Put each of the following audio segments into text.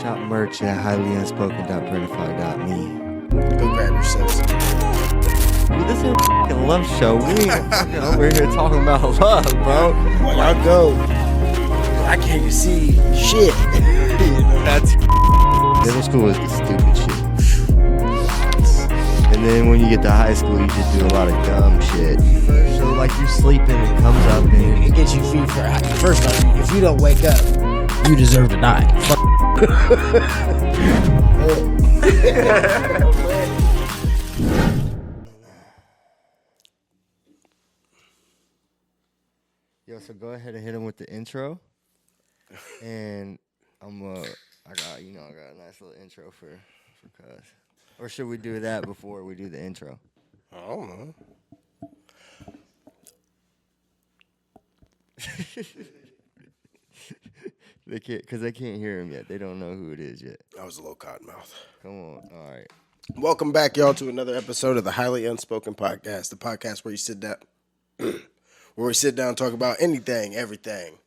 Shop merch at highlyanspoken.printify.me. Go grab yourselves. Well, this is a fucking love show. We ain't fucking over here talking about love, bro. Well, y'all go. I can't see shit. That's middle school is the stupid shit. And then when you get to high school, you just do a lot of dumb shit. So like you're sleeping, it comes up and It gets you feet for first off. If you don't wake up, you deserve to die. Yo, so go ahead and hit him with the intro. And I got a nice little intro for cuz. Or should we do that before we do the intro? I don't know. They can't hear him yet. They don't know who it is yet. That was a little cottonmouth. Come on. All right. Welcome back, y'all, to another episode of the Highly Unspoken podcast, the podcast where you sit down, and talk about anything, everything,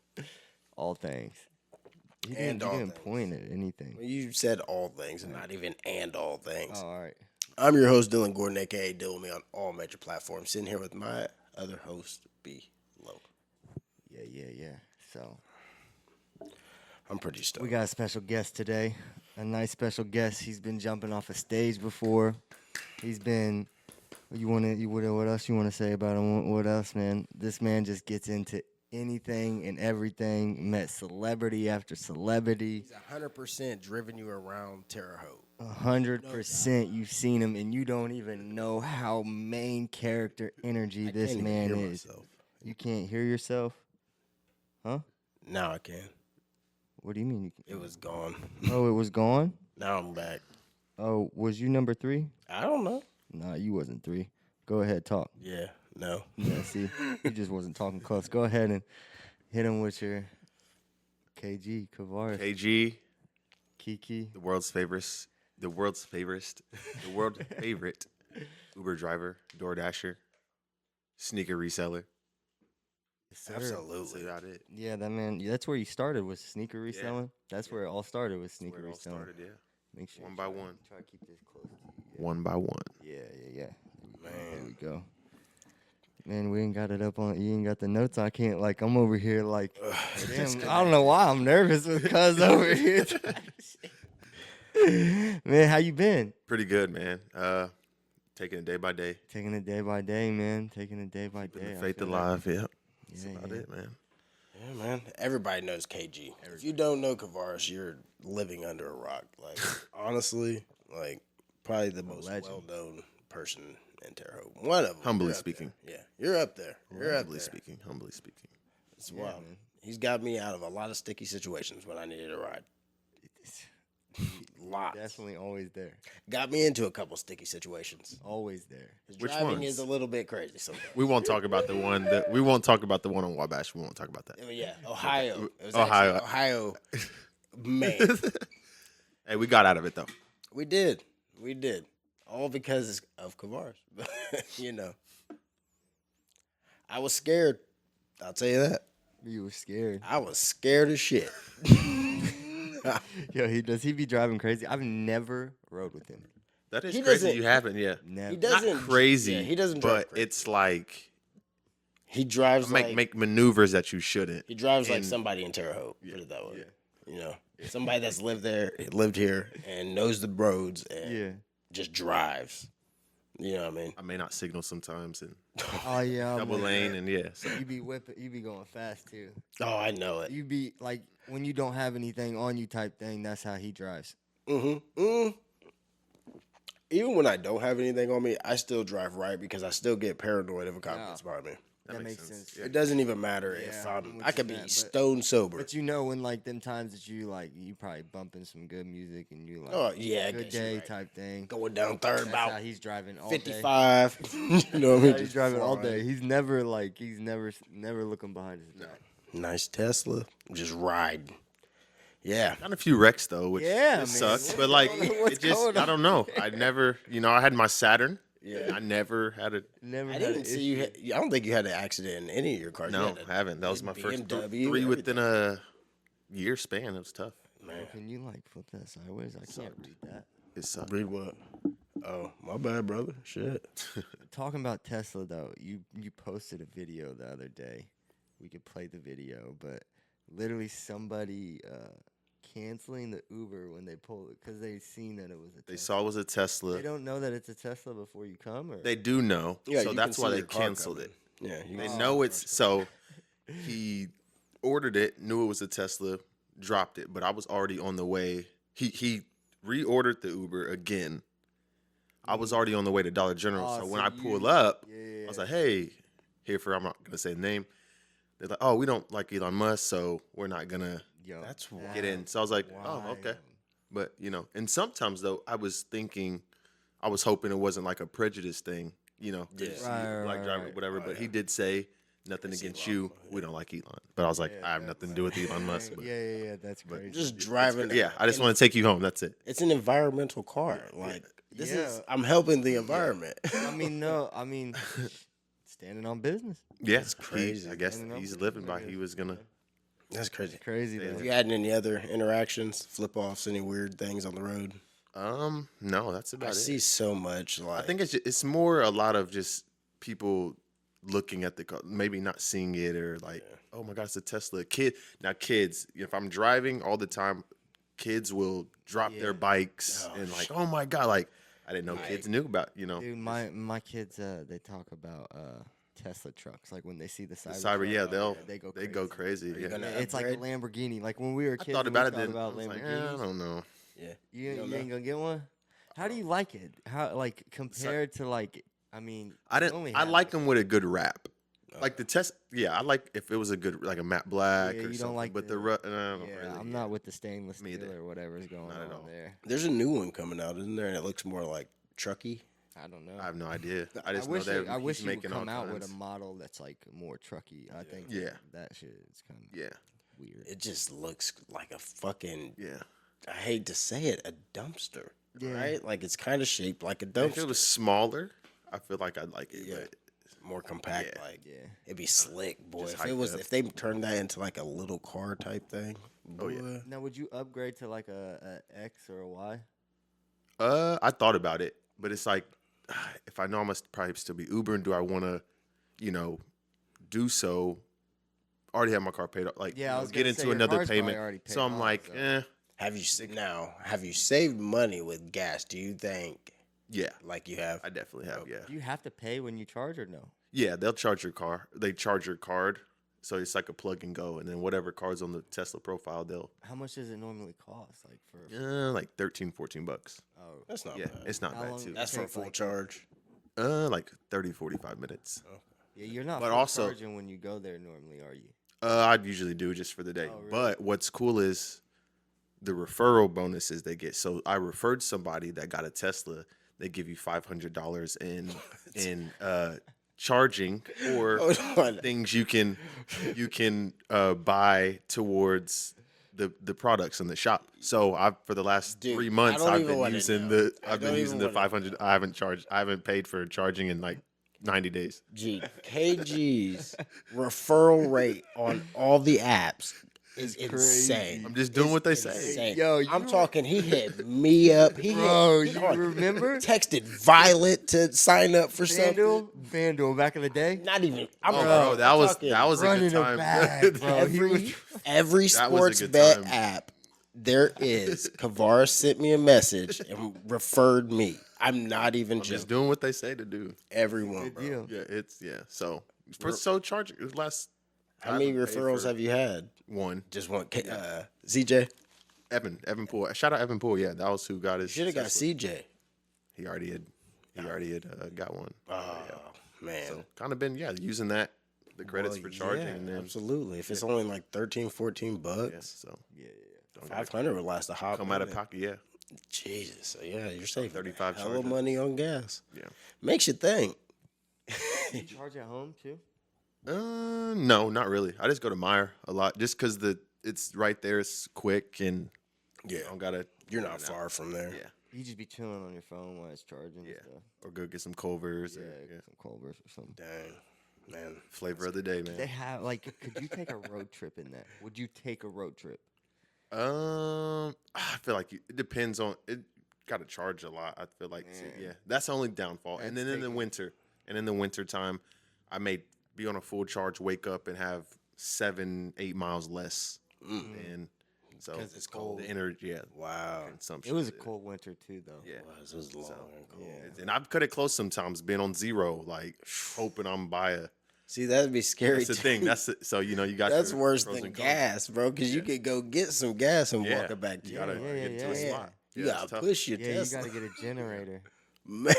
All things. You and all didn't things. point at anything. You said all things, and not even and all things. Oh, all right. I'm your host, Dylan Gordon, aka Deal with me on all major platforms. Sitting here with my other host, B. Low. Yeah. So I'm pretty stoked. we got a special guest today. A nice special guest. He's been jumping off a stage before. He's been. What else you want to say about him? What else, man? This man just gets into anything and everything. Met celebrity after celebrity. He's 100% driven you around Terre Haute. 100% you've seen him, and you don't even know how main character energy this can't even man hear is. myself. You can't hear yourself? Huh? Now I can. What do you mean? It was gone. Oh, it was gone? Now I'm back. Oh, was you number 3? I don't know. Nah, you wasn't 3. Go ahead, talk. Yeah, no. Yeah, see, you just wasn't talking close. Go ahead and hit him with your Kevaris, KG, Kiki. the world's favorite Uber driver, DoorDasher, sneaker reseller. Yes, sir. Absolutely. That's about it. Yeah, that man. That's where you started with sneaker reselling. That's where it all started with sneaker Where it all reselling. started, yeah. Make sure One you by try- one. Try to keep this close to you. One by one. Yeah. There Man. we go. Man, we ain't got it up on. You ain't got the notes. I can't. I'm over here. Damn. I don't know why I'm nervous with cuz over here. Man, how you been? Pretty good, man. Taking it day by day. Taking it day by day, man. Taking it day by day. Keeping the I faith feel alive, yeah. That's Yeah, about yeah. it, man. Yeah, man. Everybody knows KG. If you don't know Kevaris, you're living under a rock. Honestly, probably the most legend. well-known person in Terre Haute. One of them. Humbly You're up speaking. there. Yeah, you're up there. You're up Humbly there. speaking. It's Yeah, wild. man. He's got me out of a lot of sticky situations when I needed a ride. Lots. Definitely always there. Got me into a couple sticky situations. Always there. His Which driving ones? is a little bit crazy sometimes. We won't talk about the one on Wabash. We won't talk about that. Yeah, Ohio. It was Ohio. actually Ohio. Man, Hey, we got out of it though. we did. All because of Kevaris. I was scared. I'll tell you that. You were scared. I was scared as shit. Yo, does he be driving crazy? I've never rode with him. That is He crazy. doesn't- You haven't, yeah. Never. He doesn't. Not crazy. Yeah, he doesn't drive but crazy. it's like He drives make maneuvers that you shouldn't. He drives like and- somebody in Terre Haute. Put it that way. yeah. Somebody that's lived here, and knows the roads and Yeah. just drives. You know what I mean? I may not signal sometimes and Oh yeah. double lane and yeah. So You be whipping. You be going fast too. Oh, I know it. You be like when you don't have anything on you type thing. That's how he drives. Even when I don't have anything on me, I still drive right because I still get paranoid if a cop gets by me. That makes sense. It doesn't even matter if Yeah, I'm with I could you be on that, but- stone sober. But when them times that you probably bumping some good music and you Oh yeah, I good guess you're day right. type thing. Going down third That's how about he's driving all day. 55. You know what I mean? He's Just driving all flying. day. He's never never looking behind his back. Nice Tesla, just ride. Yeah, got a few wrecks though, which Yeah, man. sucks. But What's it just going I don't know. I never I had my Saturn. Yeah. I never had a Never. I had didn't an see you. issue. I don't think you had an accident in any of your cars. You no, had a I haven't. That was my first BMW, three within a year span. It was tough. Man, Can you like flip that sideways? I can't read that. It sucked. read what? Oh, my bad, brother. Shit. Talking about Tesla though, you posted a video the other day. We could play the video, but literally somebody canceling the Uber when they pull it because they seen that it was a They Tesla. saw it was a Tesla. They don't know that it's a Tesla before you come, or They do know, Yeah, so you that's can why see they your car canceled coming. it. Yeah, you They can- know it's so. He ordered it, knew it was a Tesla, dropped it, but I was already on the way. He reordered the Uber again. I was already on the way to Dollar General, Oh, so so when I you- pulled up, yeah. I was like, "Hey, here for I'm not gonna say the name." They're like, "Oh, we don't like Elon Musk, so we're not gonna Yo, That's get in." So I was like, "Oh, okay." wild. But and sometimes though, I was hoping it wasn't like a prejudice thing, 'cause Yeah. you see Right, a black right, driver, right. whatever. Oh, but yeah. he did say nothing It's against Elon, you. We don't like Elon. But I was like, Yeah, I have nothing to do with Elon Musk. But Yeah, that's crazy. Just driving. yeah, I just want to take you home. That's it. It's an environmental car. Like this is. Yeah. I'm helping the environment. I mean, no, I mean, standing on business. Yeah, That's crazy. I guess And I'm he's pretty living sure by. it He is. was gonna. That's crazy. Crazy Yeah. though. Have you had any other interactions, flip offs, any weird things on the road? No, that's about I it. see so much. Like I think it's more a lot of just people looking at the car, maybe not seeing it or like, oh my god, it's a Tesla. Kids. If I'm driving all the time, kids will drop their bikes Oh, and like, oh my god, like I didn't know Like- kids knew about. Dude, my kids, they talk about Tesla trucks. Like when they see the Cybertruck, Cyber, yeah, they go crazy. crazy. Yeah. gonna It's like a upgrade? Lamborghini. Like when we were I kids, thought and we about it. thought Then I about was like, Lamborghinis. I don't know. yeah. You don't ain't know? gonna get one. How do you like it? How like compared to like? I mean, I you didn't. only I have, like them with a good rap. Like the test, yeah. I like if it was a good, like a matte black Yeah, or you don't something. like but the- I don't Yeah, really, I'm not with the stainless Me steel either. or whatever's going Not at on all. there. There's a new one coming out, isn't there? And it looks more like trucky. I don't know. I have no idea. I I just know wish that I he's wish you would making come all out with kinds. a model that's like more trucky. I think Yeah. that shit is kind of Yeah, weird. It just looks like a fucking. yeah. I hate to say it, a dumpster. Yeah. Right? Like it's kind of shaped like a If dumpster. it was smaller, I feel like I'd like it. Yeah. But more compact. Yeah. Like Yeah. it'd be slick, boy. Just If it hype was, up. if they turned that into like a little car type thing. Boy. Oh, yeah. Now, would you upgrade to like a X or a Y? I thought about it, but it's like if I know I must probably still be Ubering, do I want to, do so? Already have my car paid off. Like, Yeah, I was get gonna say, into your another car's probably payment. already paid So I'm off, like, so- Have you saved money with gas? Do you think yeah, like you have? I definitely have. Yeah, Do you have to pay when you charge or no? yeah. They'll charge your car. They charge your card, so it's like a plug and go, and then whatever card's on the Tesla profile, they'll How much does it normally cost? Like for like $13-$14. oh, That's not Yeah, bad. it's not How bad long- too. That's for a Take, full like- charge. Like 30-45 minutes. yeah, you're not But full also- charging when you go there normally, are you? I usually do just for the day. Oh, really? But what's cool is the referral bonuses they get. So I referred somebody that got a Tesla. They give you $500 in charging or Hold on. things you can buy towards the products in the shop. So I for the last Dude, 3 months I don't I've even been wanna using know. I I've been don't using even the wanna 500. I haven't paid for charging in like 90 days. Gee, KG's referral rate on all the apps is insane. I'm just doing what they say. Insane. Yo, I'm you- talking. He hit me up. Bro, hit, you hold on. remember? Texted Violet to sign up for something. FanDuel back in the day. Not even. I'm Oh, bro, bro, that was talking a running good a time. bag, bro. He was- every That was a sports good bet time. app there is. Kevaris sent me a message and referred me. I'm not even I'm just joking. doing what they say to do. Everyone, Good bro. deal. Yeah, so charging. It last. How many haven't paid referrals for have you had? one? Just one. ZJ. Evan Poole. Shout out Evan Poole. Yeah, that was who got his. Should have got Tesla. CJ. He already had got one. Oh man. So kind of been using that the credits Well, for charging yeah, and then absolutely. If it's only like 13, 14 bucks, yeah, so Yeah, 500 would last a hop. come out of minute. pocket. Yeah, Jesus. So yeah, you're saving 35 hella charges. money on gas. yeah. Makes you think. You charge at home too? No, not really. I just go to Meyer a lot just because it's right there. It's quick and Yeah. I don't gotta. You're in not and out. far from there. Yeah, You just be chilling on your phone while it's charging Yeah. and stuff. or go get some Culvers. Yeah, Or, get some Culvers or something. Dang. Man. Flavor of the day, man. They have like, could you take a road trip in that? Would you take a road trip? I feel like it depends on it. Got to charge a lot. I feel like yeah, that's the only downfall. And then in the winter, time, I may be on a full charge, wake up and have 7-8 miles less, and so 'Cause it's cold. The energy, yeah, Wow. consumption. It was a cold winter too, though. Yeah. It was long and cold. And I've cut it close sometimes, being on zero, like hoping I'm by a. See, that'd be scary. That's the thing. So you got That's your worse pros than and cons. gas, bro. Because you could go get some gas and Yeah. walk it back to You your gotta car. get to a yeah. slot. You Yeah, gotta it's tough. push your Yeah, you Tesla. got to get a generator, Man,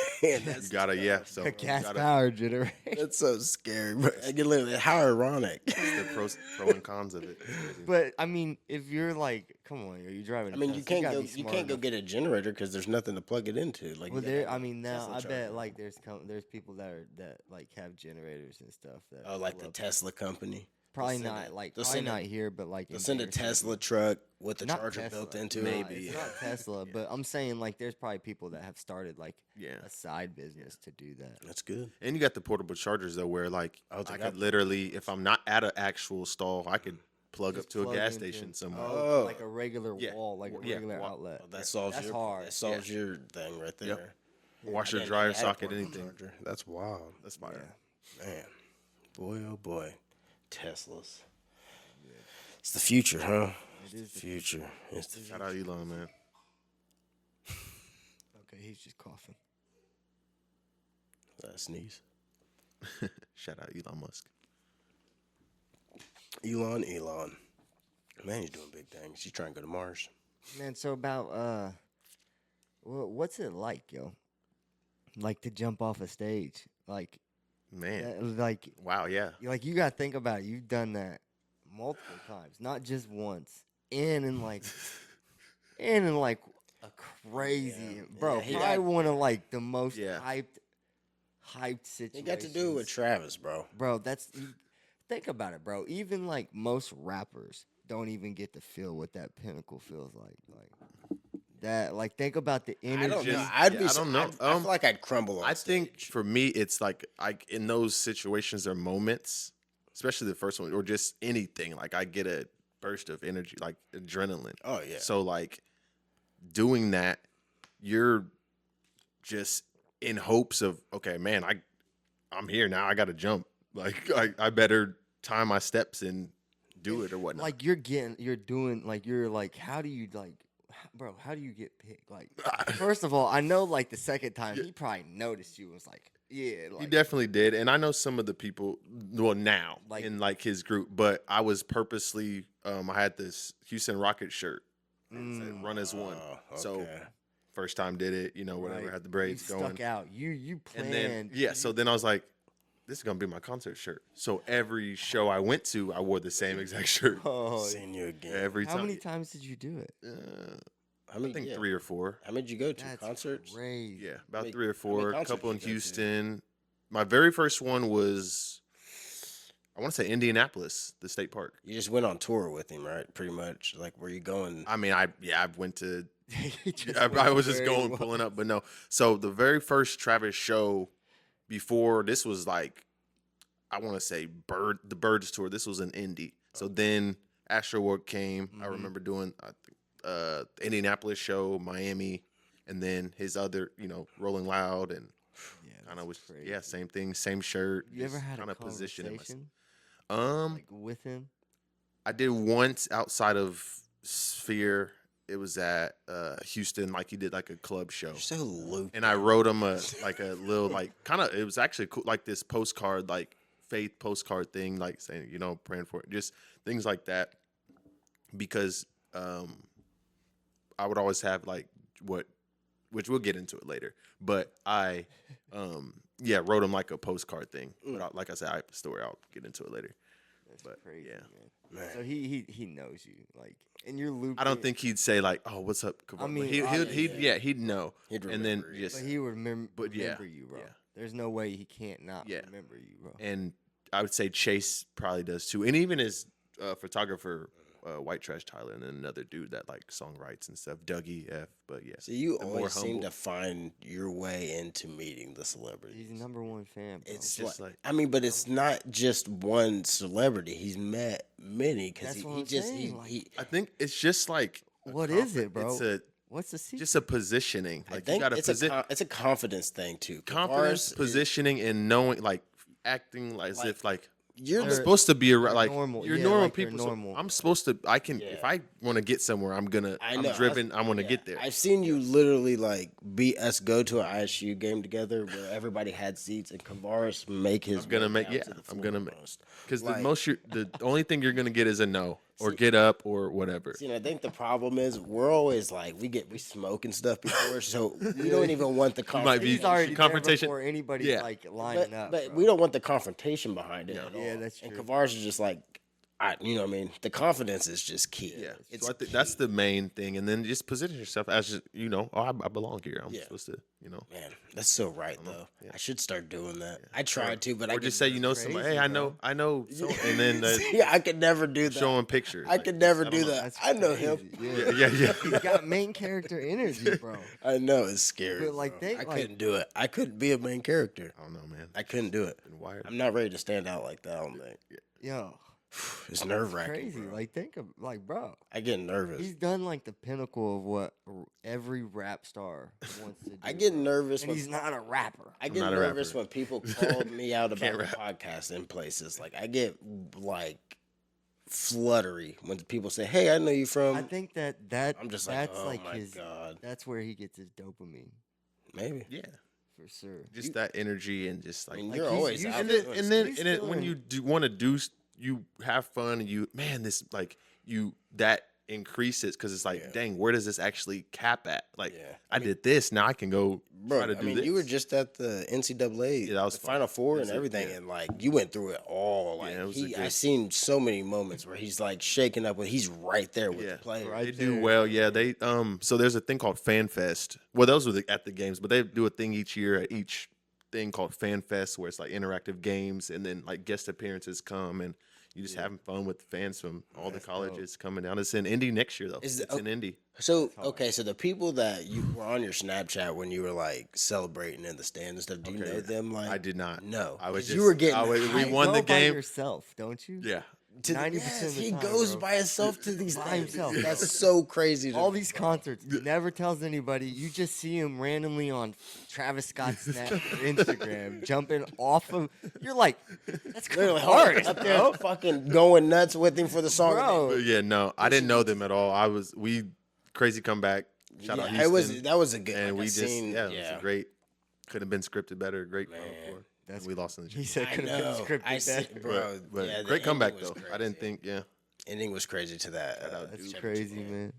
that's You gotta, yeah. So a you gas gotta- powered generator. that's so scary, bro. I can live it. How ironic. the pro and cons of it. It's crazy. But I mean, if you're like, come on, are you driving? I a mean, you Tesla? can't gotta go. be You smart can't go enough. get a generator because there's nothing to plug it into. Like, Well, you there. gotta I have a mean, now Tesla I charger. bet like there's people that like have generators and stuff. That Oh, like the love- Tesla company. probably send not it- like they'll probably send it- not here, but like They'll in send a bigger cities. Tesla truck with the Not charger Tesla. built into No, it. it's not Tesla, but I'm saying like there's probably people that have started like Yeah. a side business to do that. That's good. And you got the portable chargers though, where like Oh, they I got could literally, if I'm not at an actual stall, I could plug Just up to a plug gas into- station somewhere. Oh, Oh. like a regular Yeah. wall, like a Yeah, regular wall. outlet. Well, that solves That's your hard. That solves your thing right there. Yep. Washer, I didn't dryer, know they had a socket, portable anything. charger. That's wild. That's fire. Man, boy, oh boy, Teslas. It's the future, huh? It is the Future. It's the Shout future. out Elon, man. Okay, he's just coughing. Sneeze. Shout out Elon Musk. Elon. Man, he's doing big things. He's trying to go to Mars. Man, so about what's it like, yo? Like to jump off a stage, like Man. like Wow, yeah. you gotta think about it. You've done that multiple times, not just once. And in like a crazy, bro. Yeah, he probably got- one of like the most Yeah. hyped situations. He got to do it with Travis, bro. bro. Think about it, bro. Even like most rappers don't even get to feel what that pinnacle feels like. Like that. Like think about the energy. I don't know. Just- I'd yeah, be. I don't know. I feel like I'd crumble on I think stage. for me, it's like in those situations or moments, especially the first one, or just anything. Like I get a burst of energy, like adrenaline. Oh yeah. So like doing that, you're just in hopes of okay, man, I'm here now. I got to jump. Like I better time my steps and do it or whatnot. like you're like, how do you like, bro? How do you get picked? Like, first of all, I know like the second time he probably noticed you and was like, yeah, He like, definitely did, and I know some of the people. Well, now Like- in like his group, but I was purposely. I had this Houston Rockets shirt. It said, Run as one. Oh, So okay. first time did it. Whatever. right. Had the braids you going, stuck out. You planned. and then So then I was like, this is gonna be my concert shirt. So every show I went to, I wore the same exact shirt oh, Seeing you again. every how time. many times did you do it? How many? I think yeah. 3 or 4. How many did you go to? That's Concerts? crazy. Yeah, about many- 3 or how many 4. A concerts couple in you go to? Houston. My very first one was, I want to say Indianapolis, the state park. You just went on tour with him, right? Pretty much. Like, were you going? I mean, I went to. He just I went was just where he going was. pulling up, but no. So the very first Travis show, before this was like, I want to say the Birds tour. This was an Indy. So then Astroworld came. I Mhm. remember doing the Indianapolis show, Miami, and then his other, Rolling Loud, and Yeah, kind of that's was crazy. same thing, same shirt. You ever just had a kinda positioning myself. conversation like with him? I did once outside of Sphere. It was at Houston, like he did like a club show. You're so loopy. And I wrote him a little it was actually cool, like this postcard, like faith postcard thing, like saying, praying for it, just things like that. Because I would always have which we'll get into it later. But I wrote him like a postcard thing. But like I said, I have a story, I'll get into it later. That's But, crazy, yeah. man. Man. So he knows you, like, and you're looping. I don't think he'd say like, "Oh, what's up?" Kavar?" I mean, he'd he'd know, He'd and then remember you. just But he would But yeah, remember you, bro. yeah. There's no way he can't not Yeah. remember you, bro. and I would say Chase probably does too, and even his photographer, White Trash Tyler, and then another dude that like songwrites and stuff, Dougie F. But yeah, So you the more always seem humble. to find your way into meeting the celebrities. He's #1 fan, bro. It's just like, like- I mean, but it's not just one celebrity. He's met many because That's what he I'm just saying, like- he. I think it's just like What is it, bro? It's What's the secret? just a positioning. I Like you think got to it's a confidence thing too. confidence, Kevaris positioning, and knowing, like acting as if like You're I'm the supposed to be around, like normal. you're Yeah, normal like you're people. so normal. I'm supposed to. I can Yeah. if I want to get somewhere, I'm know. driven. I want to Yeah, get there. I've seen you literally like beat us go to an ISU game together where everybody had seats and Kevaris make his. I'm gonna way make down yeah. to the I'm gonna make foremost. because Like- the only thing you're gonna get is a no or See- get up or whatever. See, and I think the problem is we're always like we smoke and stuff before, so we don't even want the might be- He's already confrontation- there before anybody's Yeah. like lining up. but bro. we don't want the confrontation behind it. Yeah. at Yeah, all. that's And true. Kevaris is just like, you know what I mean? The confidence is just key. Yeah, It's so I think that's key. the main thing, and then just position yourself as just, I belong here. I'm Yeah. supposed to, Man, that's so right though. Yeah. I should start doing that. I tried to, but I or just get say somebody. crazy, Hey, I bro. know, so, and then yeah, I could never do that. showing pictures. I could never do that. That's I know him. crazy. Yeah. He's got main character energy, bro. I know it's scary. But, like, bro. they, I like- couldn't do it. I couldn't be a main character. I don't know, man. I couldn't do it. Been wired. I'm not ready to stand out like that. I don't think. Yo, It's nerve wracking. crazy. Like think of bro. I get nervous. He's done like the pinnacle of what every rap star wants to do. I get bro. nervous and when he's not a rapper. I get not a nervous rapper. when people call me out about Can't the rap. podcast in places. Like I get like fluttery when people say, "Hey, I know you from." I think that I'm just like, that's "Oh like my his. God." That's where he gets his dopamine Maybe. Yeah, for sure. just that energy and just I like, mean, Like, you're he's always used out and to there then doing and then He's and then still when in- you do want to do, you have fun and this like that increases because it's like, Yeah. dang, where does this actually cap at? Like, Yeah. I did this, now I can go Bro, try to I do mean, this. you were just at the NCAA, Yeah, that was the fun. Final Four It and was everything, yeah. and like you went through it all. Like Yeah, it was a I good- seen so many moments where he's like shaking up, he's right there with Yeah. the player. Right. They do there. well, yeah. They so there's a thing called Fan Fest. Well, those were at the games, but they do a thing each year at each thing called Fan Fest, where it's like interactive games, and then like guest appearances come, and you just having fun with the fans from all the That's colleges coming down. It's in Indy next year though. Is It's it- in Indy. So okay, so the people that you were on your Snapchat when you were like celebrating in the stand and stuff, do you Okay, know them? Like I did not. No, I was 'cause just. you were getting. we hyped. won Go the by game. yourself, don't you? Yeah. To the- 90% of the he time, goes bro. by himself to these By things. himself, bro. That's so crazy. All these concerts, he never tells anybody. You just see him randomly on Travis Scott's Snap or Instagram, jumping off of. You're like, that's literally hard, up there, bro. fucking going nuts with him for the song. Bro. But yeah, no, I didn't know them at all. We crazy comeback. Shout out Yeah, Houston. that was a good. And like, we I just seen, it was a great. Could have been scripted better. Great Final Man. Four. That's- We lost in the He championship. said I could have know. been scripted. I see, better. bro. But yeah, the great comeback ending was though. I didn't crazy. think. Yeah. Ending was crazy to that. out That's championship crazy, game. man.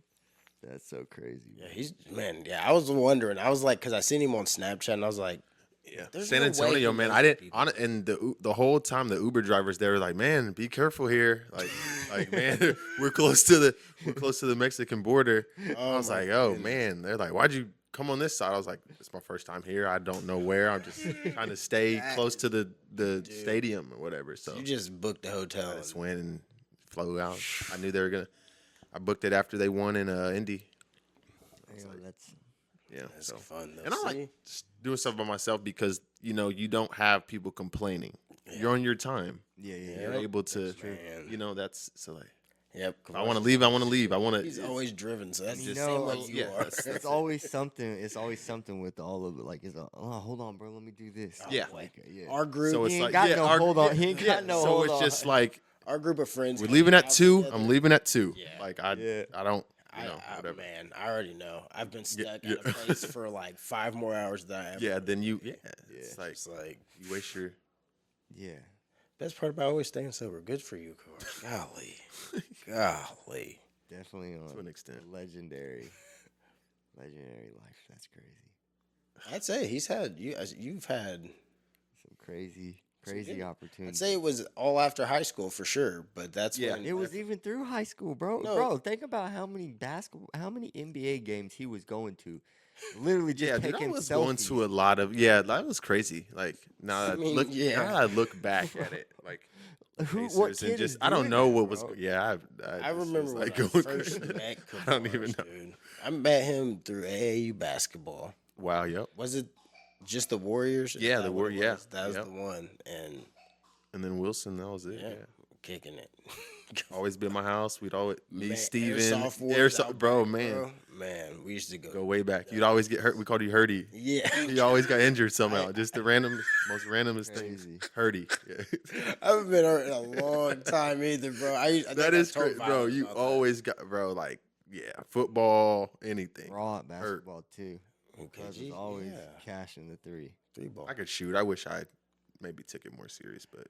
That's so crazy. Yeah, he's man. Yeah, I was wondering. I was like, because I seen him on Snapchat, and I was like, Yeah, There's San no way Antonio, he man. knows I didn't people. on it, and the whole time the Uber drivers they were like, "Man, be careful here." Like man, we're close to the Mexican border. I was like, "Oh man," they're like, "Why'd you come on this side?" I was like, "It's my first time here. I don't know where. I'm just trying to stay close to the stadium or whatever." So you just booked the hotel. I just went and flew out. I knew they were gonna. I booked it after they won in Indy. Yo, that's Yeah, That's so. fun though. And I See? like just doing stuff by myself because you don't have people complaining. You're on your time. yeah. You're able to, Man. that's so like. Yep. I want to leave. I want to leave. I want to. He's always driven, so that's You just know, same way like, you yeah, are. that's- It's always something. It's always something with all of it. Like, oh, hold on, bro. Let me do this. Yeah. Like, yeah. Our group, So He it's ain't like got no our- hold on. He ain't yeah, got no So hold it's on. just like our group of friends. we're hang leaving at out 2. together. I'm leaving at 2. Yeah. Like I Yeah. don't. I, Whatever. man, I already know. I've been stuck yeah. at a place for like 5 more hours than I ever. Yeah. Then you. Yeah. It's like It's like you waste your. Yeah. best part about always staying sober. Good for you, Cor. Golly. Definitely on To an extent. legendary life. That's crazy. I'd say you've had. Some crazy good- opportunities. I'd say it was all after high school for sure, but that's Yeah. when it was even through high school, bro. No. Bro, think about how many NBA games he was going to. Literally just Yeah, dude, I taking was selfies. going to a lot of. Yeah, that was crazy. Like now that I mean, now yeah. that I look back at it, like What Pacers kid and just is I don't doing know that, what was. bro? Yeah, I just remember was, when like, I going first crazy. met I don't even Kevaris, know. dude. I met him through AAU basketball. Wow. Yep. Was it just the Warriors? Is Yeah, that the what it yeah, was? That was yep. the one. And And then Wilson, that was it. yeah, Yeah. kicking it. Always be at my house. We'd always me, Man, Steven, Airsoft Wars out bro, back, man, bro. Man, we used to go way back. You'd always get hurt. We called you Hurdy. Yeah. You always got injured somehow. Just the most randomest things. Crazy. Hurdy. Yeah. I haven't been hurt in a long time either, bro. I think That I is told great, bro. Violet You about that. always got, bro. Like, yeah, football, anything. Raw at basketball too. Okay, Cuz gee, is always yeah. cashing the 3. 3-ball. I could shoot. I wish I maybe took it more serious, but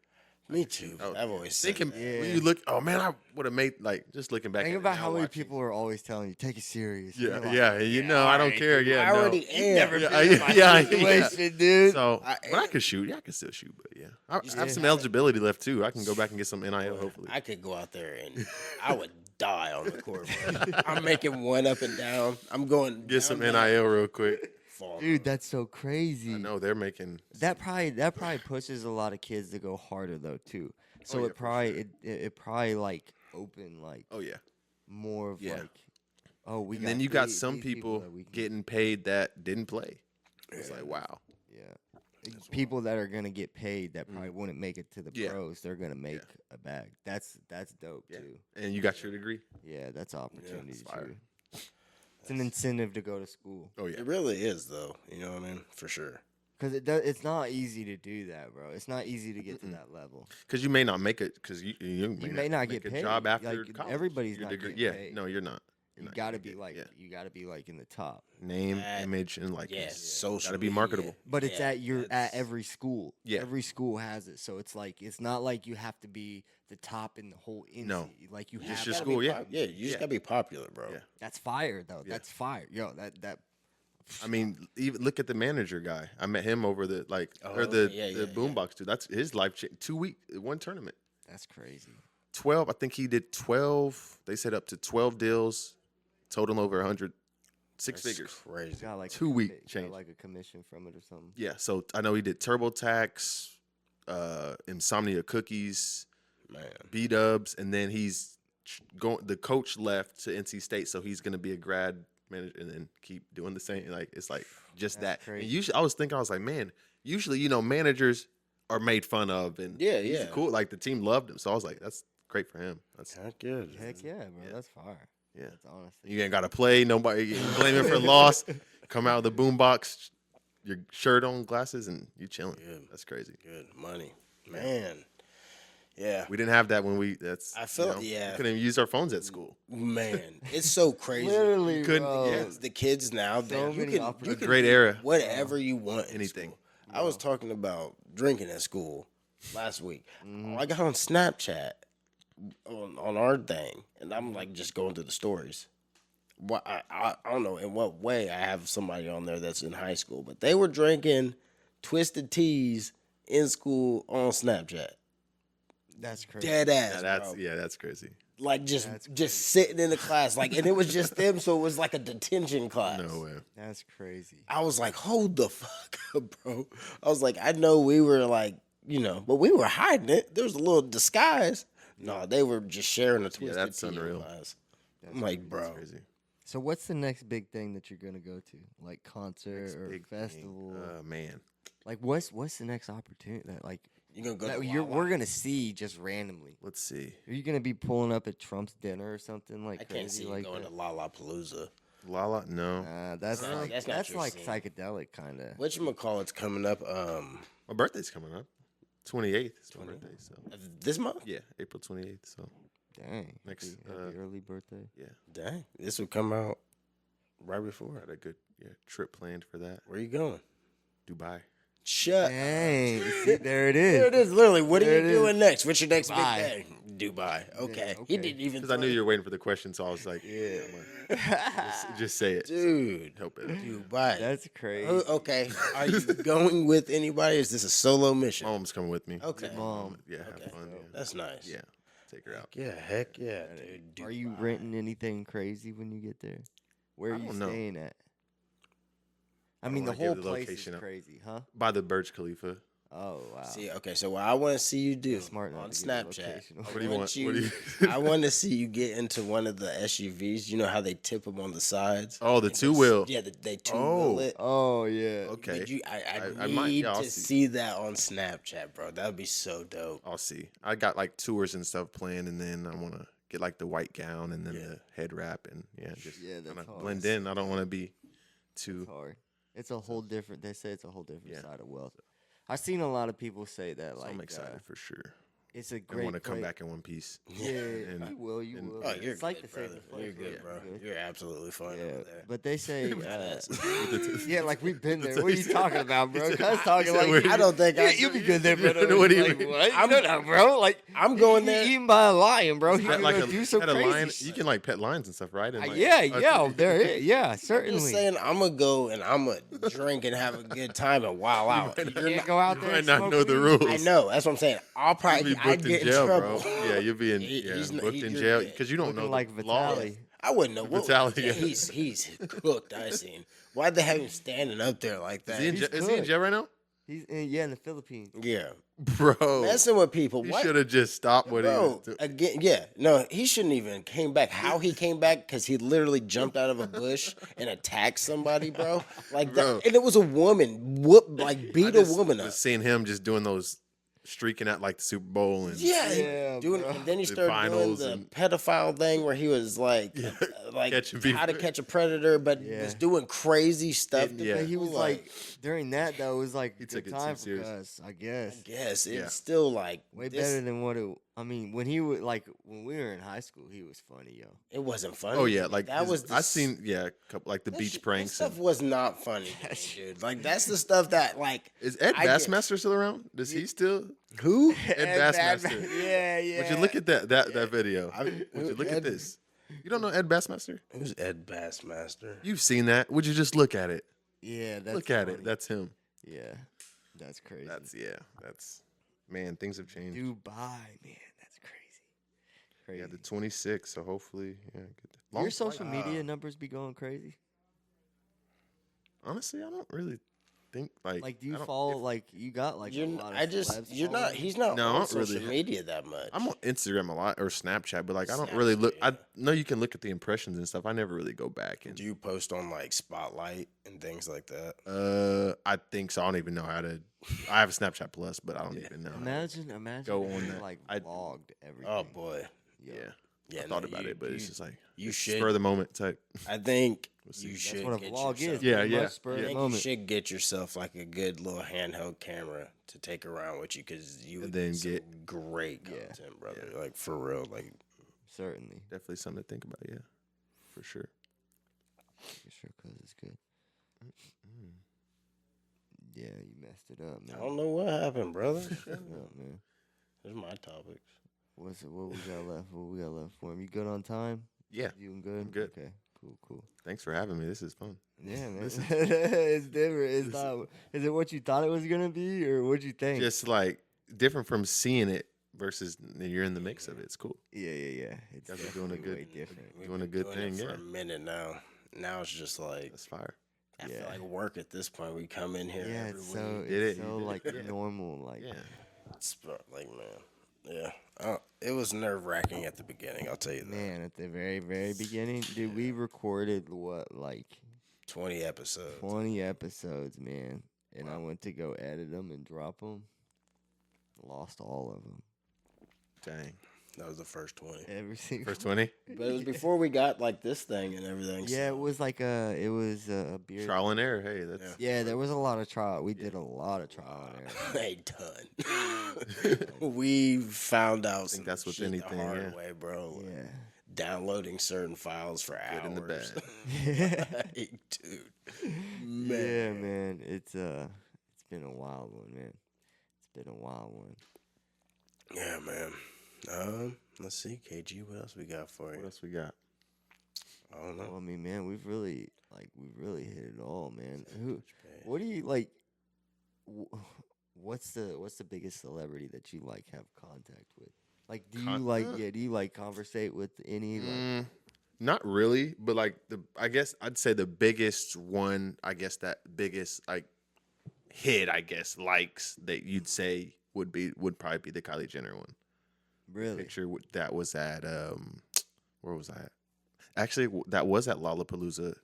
Me too. oh, I've always said thinking that. when you look. Oh man, I would have made like just looking back. Think at it about now, how many watching. people are always telling you take it serious. Yeah, You're like, yeah. You know, I don't care. Yeah, I no. already am. Never Yeah, been in my yeah, situation, dude. So, I but I am. could shoot. Yeah, I can still shoot. But yeah, I just have some have it. eligibility left too. I can go back and get some NIL. Hopefully, I could go out there and I would die on the court. Bro. I'm making one up and down. I'm going get some down, NIL real quick. fall. Dude, that's so crazy. I know they're making. That probably pushes a lot of kids to go harder though too. So yeah, it for probably it probably like open like Oh yeah, more of Yeah. like we and got then you got these some people people that we can- getting paid that didn't play. It's like wow. yeah. People that are gonna get paid that probably wouldn't make it to the Yeah. pros, they're gonna make a bag. That's dope Yeah. too. And you got your degree. Yeah, that's opportunity fire. too. It's an incentive to go to school Oh yeah, It really is, though. You know what I mean? For sure. because it's not easy to do that, bro. It's not easy to get to that level. because you may not make it because you may not make get a paid. job after Like, college. everybody's Your not degree. getting Yeah, paid. no, you're not. You're You not gotta gonna be get- like yeah. you gotta be like in the top. name, That- image, and likeness. Yeah, social. Gotta be media. marketable. But it's Yeah, at that's- every school. Yeah. Every school has it. So it's like it's not like you have to be the top in the whole NC. No. Like you Just have your to school, be- yeah. Yeah, you just Yeah. gotta be popular, bro. Yeah. That's fire though. Yeah. That's fire. Yo, that I mean, even look at the manager guy. I met him over the or Oh, the yeah, the yeah, boombox dude. That's his life change. 2 week, one tournament. that's crazy. 12. I think he did 12. They said up to 12 deals, total over 100, six That's figures. crazy. Got like 2 week got change. like a commission from it or something. Yeah. So I know he did TurboTax, Insomnia Cookies, Man. B-Dubs, and then he's going. The coach left to NC State, so he's going to be a grad manager and then keep doing the same. Like it's like just That's that. crazy. And usually, I was like, man, usually managers are made fun of, and Yeah, he's yeah. cool. Like the team loved him, so I was like, that's great for him. That's Heck yeah. Heck yeah, bro. Yeah. That's fire. yeah. That's honestly. You ain't got to play. Nobody you blame him for loss. Come out of the boombox, your shirt on, glasses, and you chilling. Good. That's crazy. Good money. Man. Yeah. We didn't have that when we. That's I feel- we yeah. couldn't even use our phones at school. Man. It's so crazy. Literally, couldn't- bro. yeah. The kids now, So you many can, opportunities. you A can great do era. whatever you want. in Anything. school. I was talking about drinking at school last week. Mm-hmm. I got on Snapchat on our thing, and I'm like just going through the stories. What I don't know in what way I have somebody on there that's in high school, but they were drinking twisted teas in school on Snapchat. That's crazy. Dead ass, bro. That's crazy. Like That's just sitting in the class, like, and it was just them, so it was like a detention class. No way. That's crazy. I was like, hold the fuck up, bro. I was like, I know we were like, but we were hiding it. There was a little disguise. No, they were just sharing a twisted that's tea in unreal. class. I'm like, bro. Crazy. So what's the next big thing that you're gonna go to? Like concert Next or big thing. festival? Man. Like what's the next opportunity that like You gonna go that to we're gonna see just randomly? Let's see. Are you gonna be pulling up at Trump's dinner or something like I crazy can't see you like going that? to Lollapalooza. Lala. No. That's No, like that's not that's your like scene. psychedelic kind of. Whatchamacallit's coming up My birthday's coming up. 28th is my birthday. So this month? yeah, April 28th. So Dang. Next, happy early birthday. yeah, Dang. This would come out right before. had a good trip planned for that. Where you going? Dubai. Shut Dang. See, there it There it is. is. Literally, what There are it you is. doing next? What's your next Dubai. big thing? Dubai. Okay. He okay. didn't even. Because I knew you were waiting for the question, so I was like, Yeah. just say it. Dude. Help it. Dubai. That's crazy. Okay. Are you going with anybody? Or is this a solo mission? My mom's coming with me. Okay. Mom. Yeah, have Okay. fun. Yeah. That's nice. Yeah, take her out. Yeah. Heck yeah, dude. Are you Dubai. renting anything crazy when you get there? Where I are you don't know. staying at? I don't mean, the wanna give whole the place location is up. crazy, huh? By the Burj Khalifa. Oh wow. See, okay, so what I want to see you do Smart enough on to give a Snapchat. location. I What do you want? you- What do you? I want to see you get into one of the SUVs. You know how they tip them on the sides? Oh, the And two wheel. Yeah, they two wheel Oh. it. Oh yeah. Okay. Would you, I I need might- yeah, I'll to see. see that on Snapchat, bro. That would be so dope. I'll see. I got like tours and stuff planned, and then I want to get like the white gown and then Yeah. the head wrap, and just Yeah, that's kinda hard. blend in. I don't want to be too. It's hard. It's a whole different. They say it's a whole different Yeah. side of wealth. I've seen a lot of people say that. So Like, I'm excited for sure. it's a I great. want to come place- back in one piece. Yeah, And- you will. You and- will. Oh, you're it's like good, the same. brother. place, You're good, yeah, bro. you're good. You're absolutely fine Yeah, over there. but they say, Badass. yeah, like we've been there. What are He you said- talking about, he bro? said- Cuz he talking said like we're- I don't think I you be good there, You brother. know what he Like, mean. what? You know that, bro. Like I'm going he there. eaten by a lion, bro. He Pet can like go do some pet a crazy lion. shit. You can like pet lions and stuff, right? And, like, Yeah, there is. Yeah, I'm just certainly. saying, I'm gonna go and I'm gonna drink and have a good time and wow out. You can't go out You there might and not smoke know the weed. rules. I know. That's what I'm saying. I'll You'll probably be I'd booked get in jail, in trouble. bro. Yeah, you'll be in He's not- booked in you're jail good. because you don't know Looking like the laws. Vitaly. I wouldn't know what. Vitaly, yeah. He's cooked. I seen. Why'd they have him standing up there like that? Is he in cooked. jail right now, He's in the Philippines. Yeah, bro? messing with people. He What? should have just stopped what he Bro, was doing. again, yeah, no, he shouldn't even came back. How he came back? Because he literally jumped out of a bush and attacked somebody, bro. Like Bro. that, and it was a woman. Beat a woman up. Was seeing him just doing those streaking at like the Super Bowl and Yeah, doing, bro. and then he The started doing finals the and- pedophile thing where he was like, like catching how to people. catch a predator, but Yeah. was doing crazy stuff. to Yeah. But he was people, like during that though, it was like He good took it too time for serious. us, I guess. yes, it's Yeah. still like Way this- better than what it. I mean, when he was like when we were in high school, he was funny, yo. It wasn't funny. oh yeah, like that was. The I seen a couple like the that beach shit- pranks. That stuff And, was not funny, to me, dude. Like that's the stuff that like is Ed I get- Bassmaster still around? Does he still? who? Ed Bassmaster. Yeah. Would you look at that video? Would you look Ed- at this? You don't know Ed Bassmaster? Who's Ed Bassmaster? You've seen that? Would you just look at it? Yeah, that's Look at funny. it. That's him. Yeah, that's crazy. That's man. Things have changed. Dubai, man, that's crazy. Crazy. Yeah, the 26th. So hopefully, yeah. Good. Your Long social flight. media numbers be going crazy. Honestly, I don't really think like. Like, do I you don't- follow? if- like, you got like a lot of celebs You're not. following? He's not No, I on don't social really- media that much. I'm on Instagram a lot or Snapchat, but like I don't really look. I Snapchat, know you can look at the impressions and stuff. I never really go back and. Do you post on like Spotlight and things like that? I think so. I don't even know how to. I have a Snapchat Plus, but I don't even know. Imagine Go if on you that. like I- vlogged everything. Oh boy, Yo, Yeah, yeah. I thought no, about you- it, but you, it's just like you it's should. spur of the moment type. I think see. you That's should. what a get vlog yourself, is. Yeah, pretty yeah, much spur I of the think you moment. should get yourself like a good little handheld camera to take around with you because you would then get some get- great Yeah, content, brother. Like for real, like Certainly, Definitely something to think about. Yeah, for sure. for sure, cause it's good. Yeah, you messed it up, man. I don't know what happened, brother. Messed it up, man. There's my topics. What we got left? What we got left for him? You good on time? Yeah. You good? I'm good. Okay, cool. Thanks for having me. This is fun. Yeah, man. This is- It's different. It's not. Is it what you thought it was gonna be, or what'd you think? Just like different from seeing it versus you're in the mix of it. It's cool. Yeah. It's guys are doing a definitely way good- different. We've Doing a been good doing it thing, for yeah. a minute now. Now it's just like That's fire. I feel Yeah. like work at this point. We come in here Yeah, every it's week. so did it's it, so you did like it. Yeah. normal. Like Yeah. It's like man, yeah. It was nerve wracking at the beginning. I'll tell you that. man, at the very beginning, dude, we recorded what like 20 episodes. 20 episodes, man, and I went to go edit them and drop them. Lost all of them. Dang. That was the first 20. Every single. First 20? But it was before we got like this thing and everything. Yeah, it so- was like it was a beer. Trial and error. Hey, that's Yeah, there was a lot of trial. We did a lot of trial and error. a ton. We found out some that's with shit anything, the hard yeah. way, bro. Like, Yeah. downloading certain files for hours. in the bag. Like, dude. Yeah, man. It's been a wild one, man. It's been a wild one. Yeah, man. Let's see, KG, what else we got for What you? else we got? I don't know. Well, I mean, man, we've really hit it all, man. What do you like? What's the biggest celebrity that you like have contact with? Like, do you like conversate with any? Like, Not really, but like I guess I'd say the biggest one, I guess that biggest like hit, I guess, likes that you'd say would probably be the Kylie Jenner one. Really? Picture that was at where was that? Actually, that was at Lollapalooza.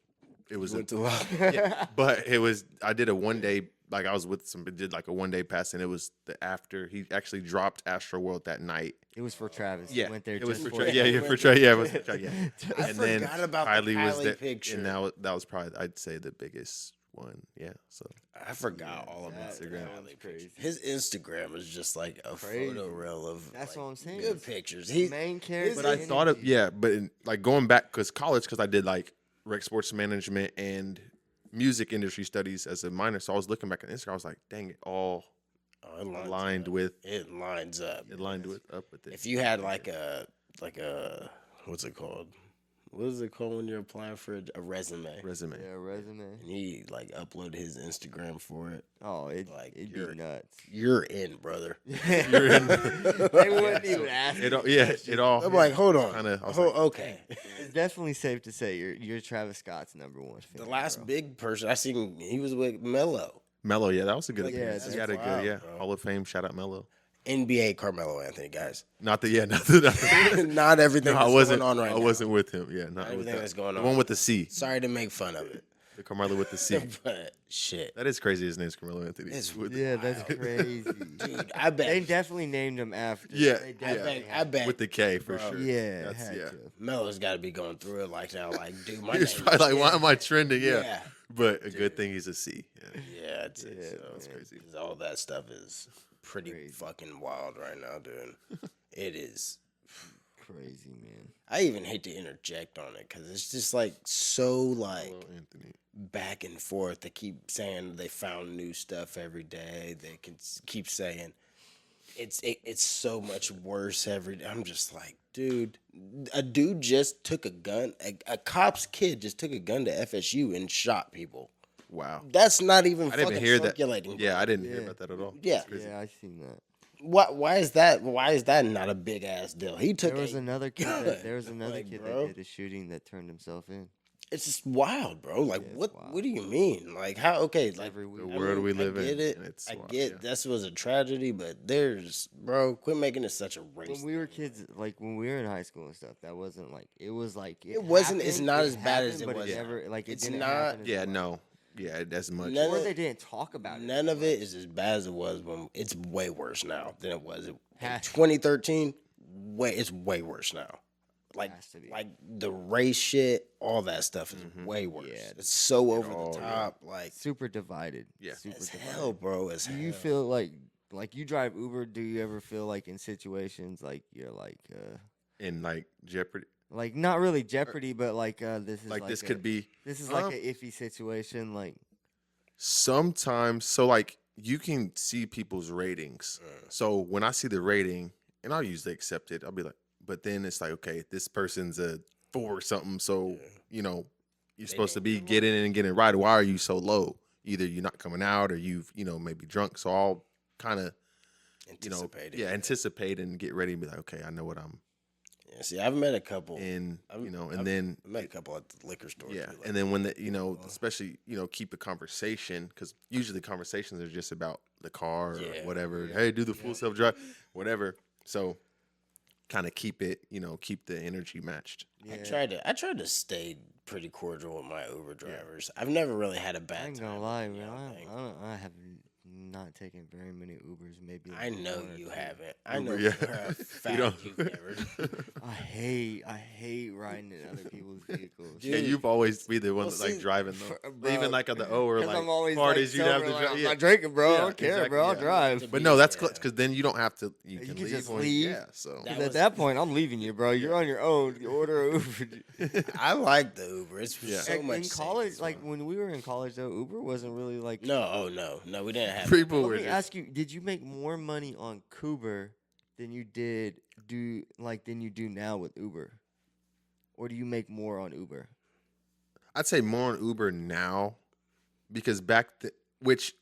It was Went to but it was. I did a 1 day. Like I was with did like a 1 day pass, and it was the after he actually dropped Astroworld that night. It was for Travis. Yeah, He went there it was just for for yeah, for Travis. Yeah, it was for Travis. Yeah. I And then forgot about the Kylie was Kylie there, picture. and now that was probably I'd say the biggest one. Yeah, so I forgot all about Instagram. Instagram. was crazy. His Instagram is just like a Crazy. photo reel of That's like, what I'm saying. good It's pictures. The He main character. But I thought of but like going back because I did like rec sports management and music industry studies as a minor. So I was looking back at Instagram. I was like, dang it, all it lines aligned up. with It lines up. up with it. If you had like a what's it called? What is it called when you're applying for a resume? resume, Yeah, resume. And he like uploaded his Instagram for it. Oh, Like, it'd you're- be nuts. You're in, brother. They wouldn't even ask. it all. I'm like, hold on. Kinda, I was Okay. It's definitely safe to say you're Travis Scott's number one fan. The last bro. big person I seen, he was with Mello. Mello, yeah, that was a good. Like, yeah, appearance. that's He had a wild, good, bro. Hall of Fame. Shout out Mello. NBA Carmelo Anthony, guys. Not the Not everything No, I that's wasn't. going on right I now. wasn't with him. Yeah, not with everything that. that's going The on. one with the C. Sorry to make fun of it. The Carmelo with the C. But shit. That is crazy. His name's Carmelo Anthony. It's Yeah, that's crazy. Dude, I They bet definitely named him after. Yeah, They yeah. definitely I had- bet with the K for Bro. sure. Yeah, That's, had yeah. to. Melo's got to be going through it like now. Like, dude, my He's name probably like, is why shit. am I trending? Yeah, Yeah. but a good thing he's a C. Yeah. Yeah, it's Yeah, so that's crazy. All that stuff is pretty Crazy. fucking wild right now, dude. It is. Crazy, man. I even hate to interject on it because it's just like so like Well, Anthony. back and forth. They keep saying they found new stuff every day. They can keep saying it's so much worse every day. I'm just like, dude, a dude just took a gun. A cop's kid just took a gun to FSU and shot people. Wow. That's not even I didn't fucking even hear that. circulating. Yeah, I didn't hear Yeah. about that at all. Yeah. That's crazy. Yeah, I seen that. Why is that? Why is that not a big ass deal? He took. There was a another kid. gun. There was another Like, kid bro. that did a shooting that turned himself in. It's just wild, bro. Like, Yeah, it's what? wild. What do you mean? Like, how? Okay, like Every week. The world we live I get in. it. and it's I wild, get yeah. this was a tragedy, but there's, bro, quit making it such a race. When we were kids, like when we were in high school and stuff, that wasn't like it was like It wasn't- it's happened, not it as bad as happened, it but was. never like it It's didn't not- happen as Yeah, much. no. Yeah, that's much. None Or of- they didn't talk about it. None of it is as bad as it was when. It's way worse now than it was in Has- 2013. It's way worse now. Like, Has to be. like the race shit, all that stuff is way worse. Yeah. It's so over Oh, the yeah. top, like Super divided. Yeah. Super as divided. hell, bro. As Do hell. you feel like you drive Uber? Do you ever feel like in situations like you're In like Jeopardy. like not really Jeopardy, but like this is Like, this a- could be this is like um, an iffy situation. Like sometimes. So like you can see people's ratings. So when I see the rating, and I'll usually accept it, I'll be like, but then it's like, okay, this person's a 4 or something. So you know, you're supposed to be getting in and getting right. Why are you so low? Either you're not coming out, or you've maybe drunk. So I'll kind of anticipating? anticipate and get ready and be like, okay, I know what I'm Yeah, see, I've met a couple. in. And I've then met a couple at the liquor store. yeah, too, like, and then when especially keep a conversation because usually conversations are just about the car or Yeah, whatever. Hey, do the full self drive, whatever. So kind of keep it, keep the energy matched. yeah, I tried to stay pretty cordial with my Uber drivers. I've never really had a I bad ain't time. gonna lie, with man. y'all thing. I have not taken very many Ubers. Maybe I like know one or you two. haven't. I Uber, know yeah. for a fact don't- you've never. I hate riding in other people's vehicles. Yeah, Dude. you've always be the one Well, that's like see, driving though. bro, Even like on the O or 'Cause like I'm always parties, like, you'd have sober, to like, drive. I'm Yeah. not drinking, bro. I Yeah, don't care, exactly, bro. I'll yeah. drive. But no, that's Yeah. because then you don't have to. You can can leave just when- leave. Yeah, so That Because was- at that point, I'm leaving you, bro. You're on your own. You order an Uber. I like the Uber. It's Yeah. so much in safer. college, It's like fun. when we were in college, though, Uber wasn't really like. no, we didn't have. people Let were me just ask you: did you make more money on Kuber than you do now with Uber, or do you make more on Uber? I'd say more on Uber now because which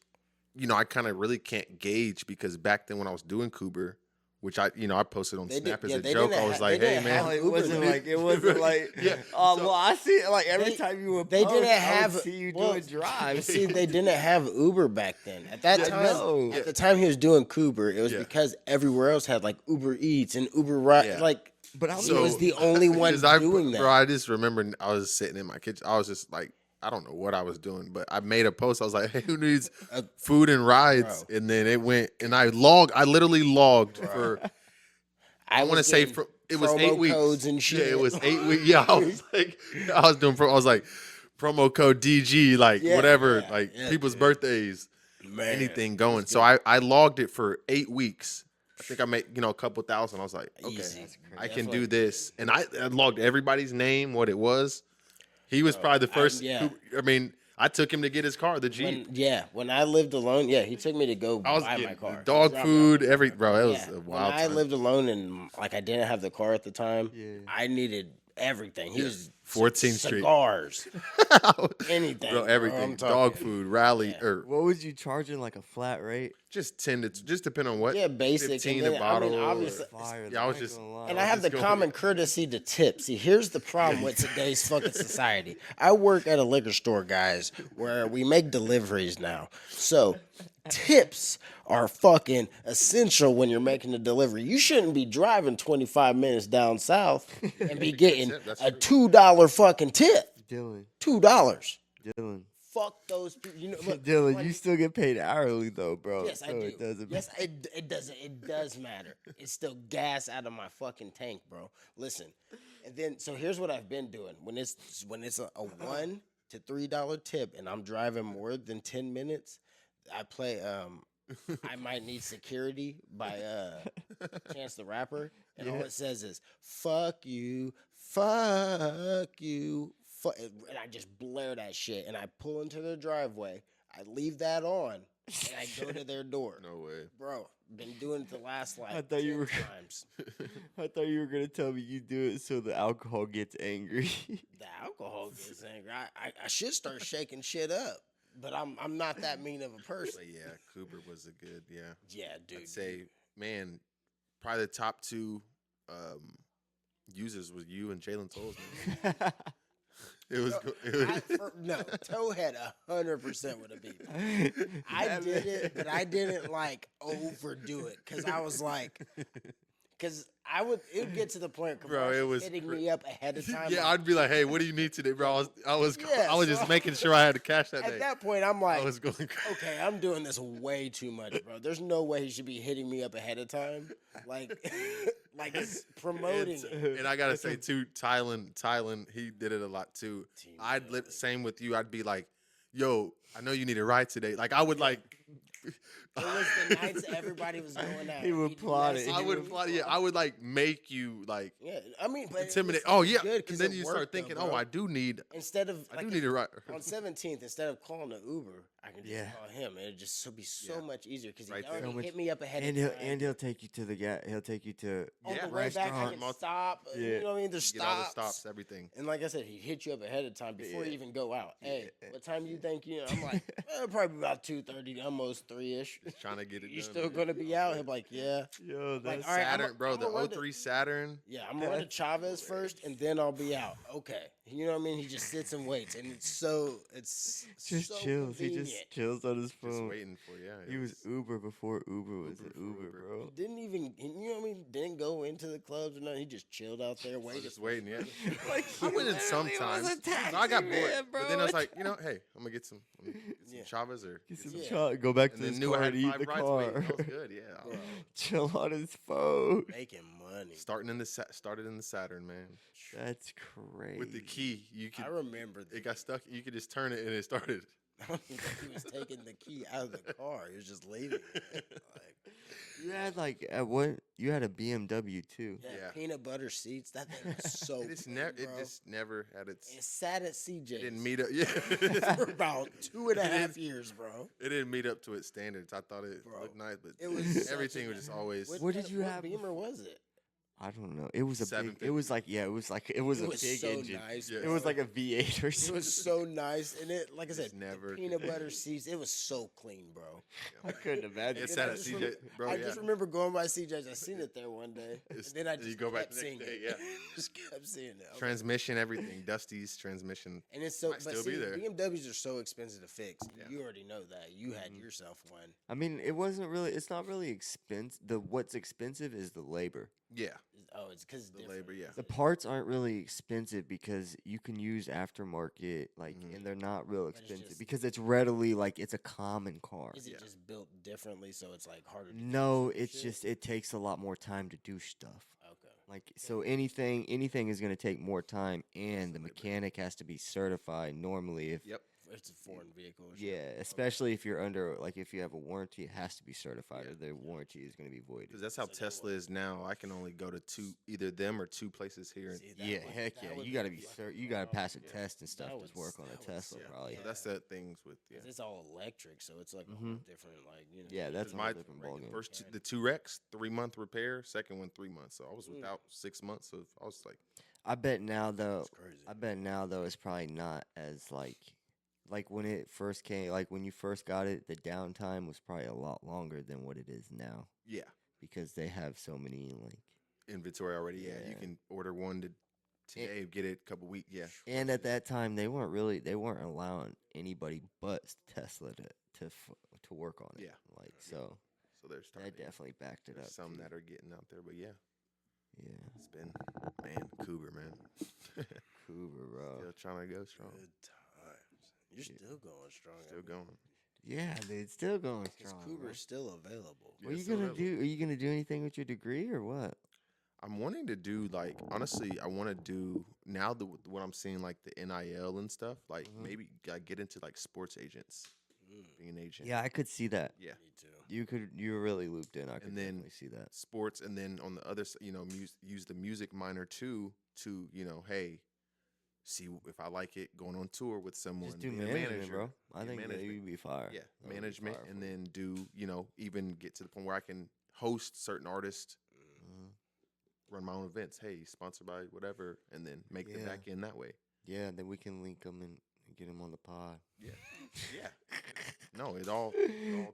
I kind of really can't gauge because back then when I was doing Uber which I posted on They Snap did- as yeah, a they joke. didn't I was ha- like, they hey didn't man, have it Uber wasn't then. like it wasn't like Yeah. well I see it like every They- time you would they post, didn't I have- would see you well, doing drives. See, they didn't have Uber back then. At that time, no. at the time he was doing Uber, it was Yeah. because everywhere else had like Uber Eats and Uber Ride. Yeah. Like, But I'm he was the only one 'cause I, doing that. Bro, I just remember I was sitting in my kitchen. I was just like, I don't know what I was doing, but I made a post. I was like, hey, who needs food and rides? Bro. And then it went, and I literally logged for, I want to was say getting it was promo 8 weeks. codes and shit. Yeah, it was 8 weeks. Yeah, I was like, I was like, promo code DG, like Yeah, whatever, yeah, like yeah, people's dude. birthdays, Man, anything going. So I logged it for 8 weeks. I think I made, a couple thousand. I was like, okay, Easy. That's I crazy. can do this. And I logged everybody's name, what it was. He was probably the first. yeah. I mean, I took him to get his car, the Jeep. When I lived alone, he took me to go I was buy my getting car. dog Drop me food, off. bro. It was Yeah, a when wild I time. lived alone and like I didn't have the car at the time, Yeah. I needed everything. He was 14th Street. cigars, anything, Bro, everything. I'm Dog talking. food, rally, or What was you charging like a flat rate? just 10 to, just depend on what. Yeah, basic. 15 and then, a bottle. I mean, or- obviously, Fire, Yeah, I was ain't just- gonna lie. and I have the go common courtesy to tip. See, here's the problem with today's fucking society. I work at a liquor store, guys, where we make deliveries now. So tips are fucking essential when you're making a delivery. You shouldn't be driving 25 minutes down south and be getting That's a true. $2 fucking tip. Dylan, $2. Dylan, Fuck those people. You know, look, Dylan, when- you still get paid hourly though, bro. Yes, I so do. It doesn't Yes, it doesn't. It does matter. It's still gas out of my fucking tank, bro. Listen, and then so here's what I've been doing when it's a $1 to $3 tip, and I'm driving more than 10 minutes. I play I Might Need Security by Chance the Rapper, and all it says is "fuck you, fuck you." And I just blare that shit, and I pull into the driveway. I leave that on, and I go to their door. No way. Bro, been doing it the last I like thought 10 you were- times. I thought you were gonna tell me you do it so the alcohol gets angry. The alcohol gets angry. I should start shaking shit up, but I'm not that mean of a person. But yeah, Cooper was a good, Yeah, dude. I'd say, man, probably the top two users was you and Jalen Tolles. Man. It was, No, Towhead 100% would have beat me. I did it, but I didn't like overdo it because I was like, because it would get to the point, Bro, it was hitting me up ahead of time. yeah, like, I'd be like, hey, what do you need today, bro? I was Yeah, just so- making sure I had the cash that at day. that point, I'm like, I was going crazy. okay, I'm doing this way too much, bro. There's no way he should be hitting me up ahead of time, like, like it's promoting it. And I gotta say too, Tylen, he did it a lot too. Same with you. I'd be like, yo, I know you need a ride today. Like I would like. It was the nights everybody was going out. He would He'd plot message it. I me. would plot. Yeah, I would like make you like Yeah, I mean, but intimidate. it was Oh yeah, good and 'cause then it you start worked, though, thinking, bro. oh, I do need Instead of I do need a ride. on 17th, instead of calling an Uber, I can just Yeah. call him. It'd just be so much easier because Right he there. already So much- hit me up ahead and of he'll time. he'll take you to the he'll take you to On Yeah, the way back, I restaurant. can stop. Yeah. You know what I mean? There's Get all the stops. stops, everything. And like I said, he'd hit you up ahead of time before you Yeah. even go out. Hey, what time you think you know? I'm like, probably about 2:30, almost 3-ish. Just trying to get it You done. still gonna be out? He'll be like, yeah. Yo, Like, that's all right, Saturn, bro, I'ma the run the- 03 Saturn. Yeah, I'm gonna run to Chavez first, and then I'll be out. Okay, you know what I mean? He just sits and waits, and it's just so chills. He convenient. just chills on his Just phone. waiting for you. Yeah, He was Uber before Uber was an before Uber, Uber. bro. Didn't even, you know what I mean? Didn't go into the clubs or nothing. He just chilled out there waiting. just waiting. Yeah, Like I went in sometimes. No, I got bored, but then I was like, you know, hey, I'm gonna get some Yeah. Chavez or Get some Yeah. go back to and then his knew I car had and eat 5 the rides car. waiting. That was good. Yeah, Bro, Chill on his phone. making money. started in the Saturn, man. That's crazy. With the key, you could. I remember that. It got stuck. You could just turn it, and it started. I don't think he was taking the key out of the car. He was just leaving it. Like, You had like at what? You had a BMW too. yeah, Yeah. peanut butter seats. That thing was so It just good, never. It bro. just never had its. It sat at CJ's. It didn't meet up. Yeah. for about 2.5 years, bro. It didn't meet up to its standards. I thought it Bro, looked nice, but it was such everything a- was just always. What did you have Beamer was it? I don't know. It was a big. 750. It was like yeah. It was like it was It a was big so engine. nice. Yeah. It was like a V8 or It something. was so nice, and it, like I said, never- the peanut butter seats. It was so clean, bro. I couldn't imagine. It's And I at a just CJ, bro. I Yeah. just remember going by CJ's. I seen it there one day, and then I and just you go back kept the next seeing day, it. yeah. Just kept seeing it. I was Transmission, everything. Dusty's transmission. And it's so, Might but still see, be there. BMWs are so expensive to fix. You already know that. You had yourself one. I mean, it wasn't really. It's not really expensive. What's expensive is the labor. Yeah. Oh, it's because The labor, yeah. The parts aren't really expensive because you can use aftermarket, like, and they're not real it's expensive just- because it's readily like it's a common car. Is it just built differently, so it's like harder? to No, fix and it's shit? just it takes a lot more time to do stuff. Okay. Like so, anything is going to take more time, and the mechanic has to be certified normally. If Yep. It's a foreign vehicle. or yeah, especially if you're under like if you have a warranty, it has to be certified, or the warranty is going to be voided. Because that's how Tesla is now. I can only go to either them or 2 places here. See, that Yeah, would- heck that yeah, would you got to be be fucking you got to pass a wild. test and stuff That to work would- on a that would Tesla, suck. probably. So that's the things with yeah. 'Cause it's all electric, so it's like a whole different, like Yeah, that's a whole My different ballgame. first the 2X 3-month repair, second one 3 months. So I was without 6 months of. I was like, I bet now though. crazy. I bet now though it's probably not as like when it first came. Like when you first got it, the downtime was probably a lot longer than what it is now yeah, because they have so many like. inventory already. Yeah, you Yeah. can order one today, get it a couple weeks. Yeah, And at that time, they weren't allowing anybody but Tesla to work on it. Yeah. Like so, so there's starting. that definitely backed it up. There's some too. that are getting out there, but yeah, Yeah, it's been Cougar, man. Cougar, bro. Still trying to go strong. Good times. You're still going strong. Still going. Yeah, dude, still going Because strong. Cougar's bro. still available. What are you still gonna available. do? Are you gonna do anything with your degree or what? I'm wanting to do like honestly, I want to do now what I'm seeing like the NIL and stuff. Like maybe get into like sports agents, being an agent. Yeah, I could see that. Yeah. Me too. You're really looped in. I could And then- definitely see that. Sports, and then on the other side, use the music minor too to hey, see if I like it, going on tour with someone. Just do be a management, manager, bro. be I a think that management. you'd be fire. Yeah, That would be management, fire and for you. then do even get to the point where I can host certain artists, run my own events. Hey, sponsored by whatever, and then make the Yeah. back end that way. Yeah, then we can link them and get them on the pod. Yeah, yeah. No, it all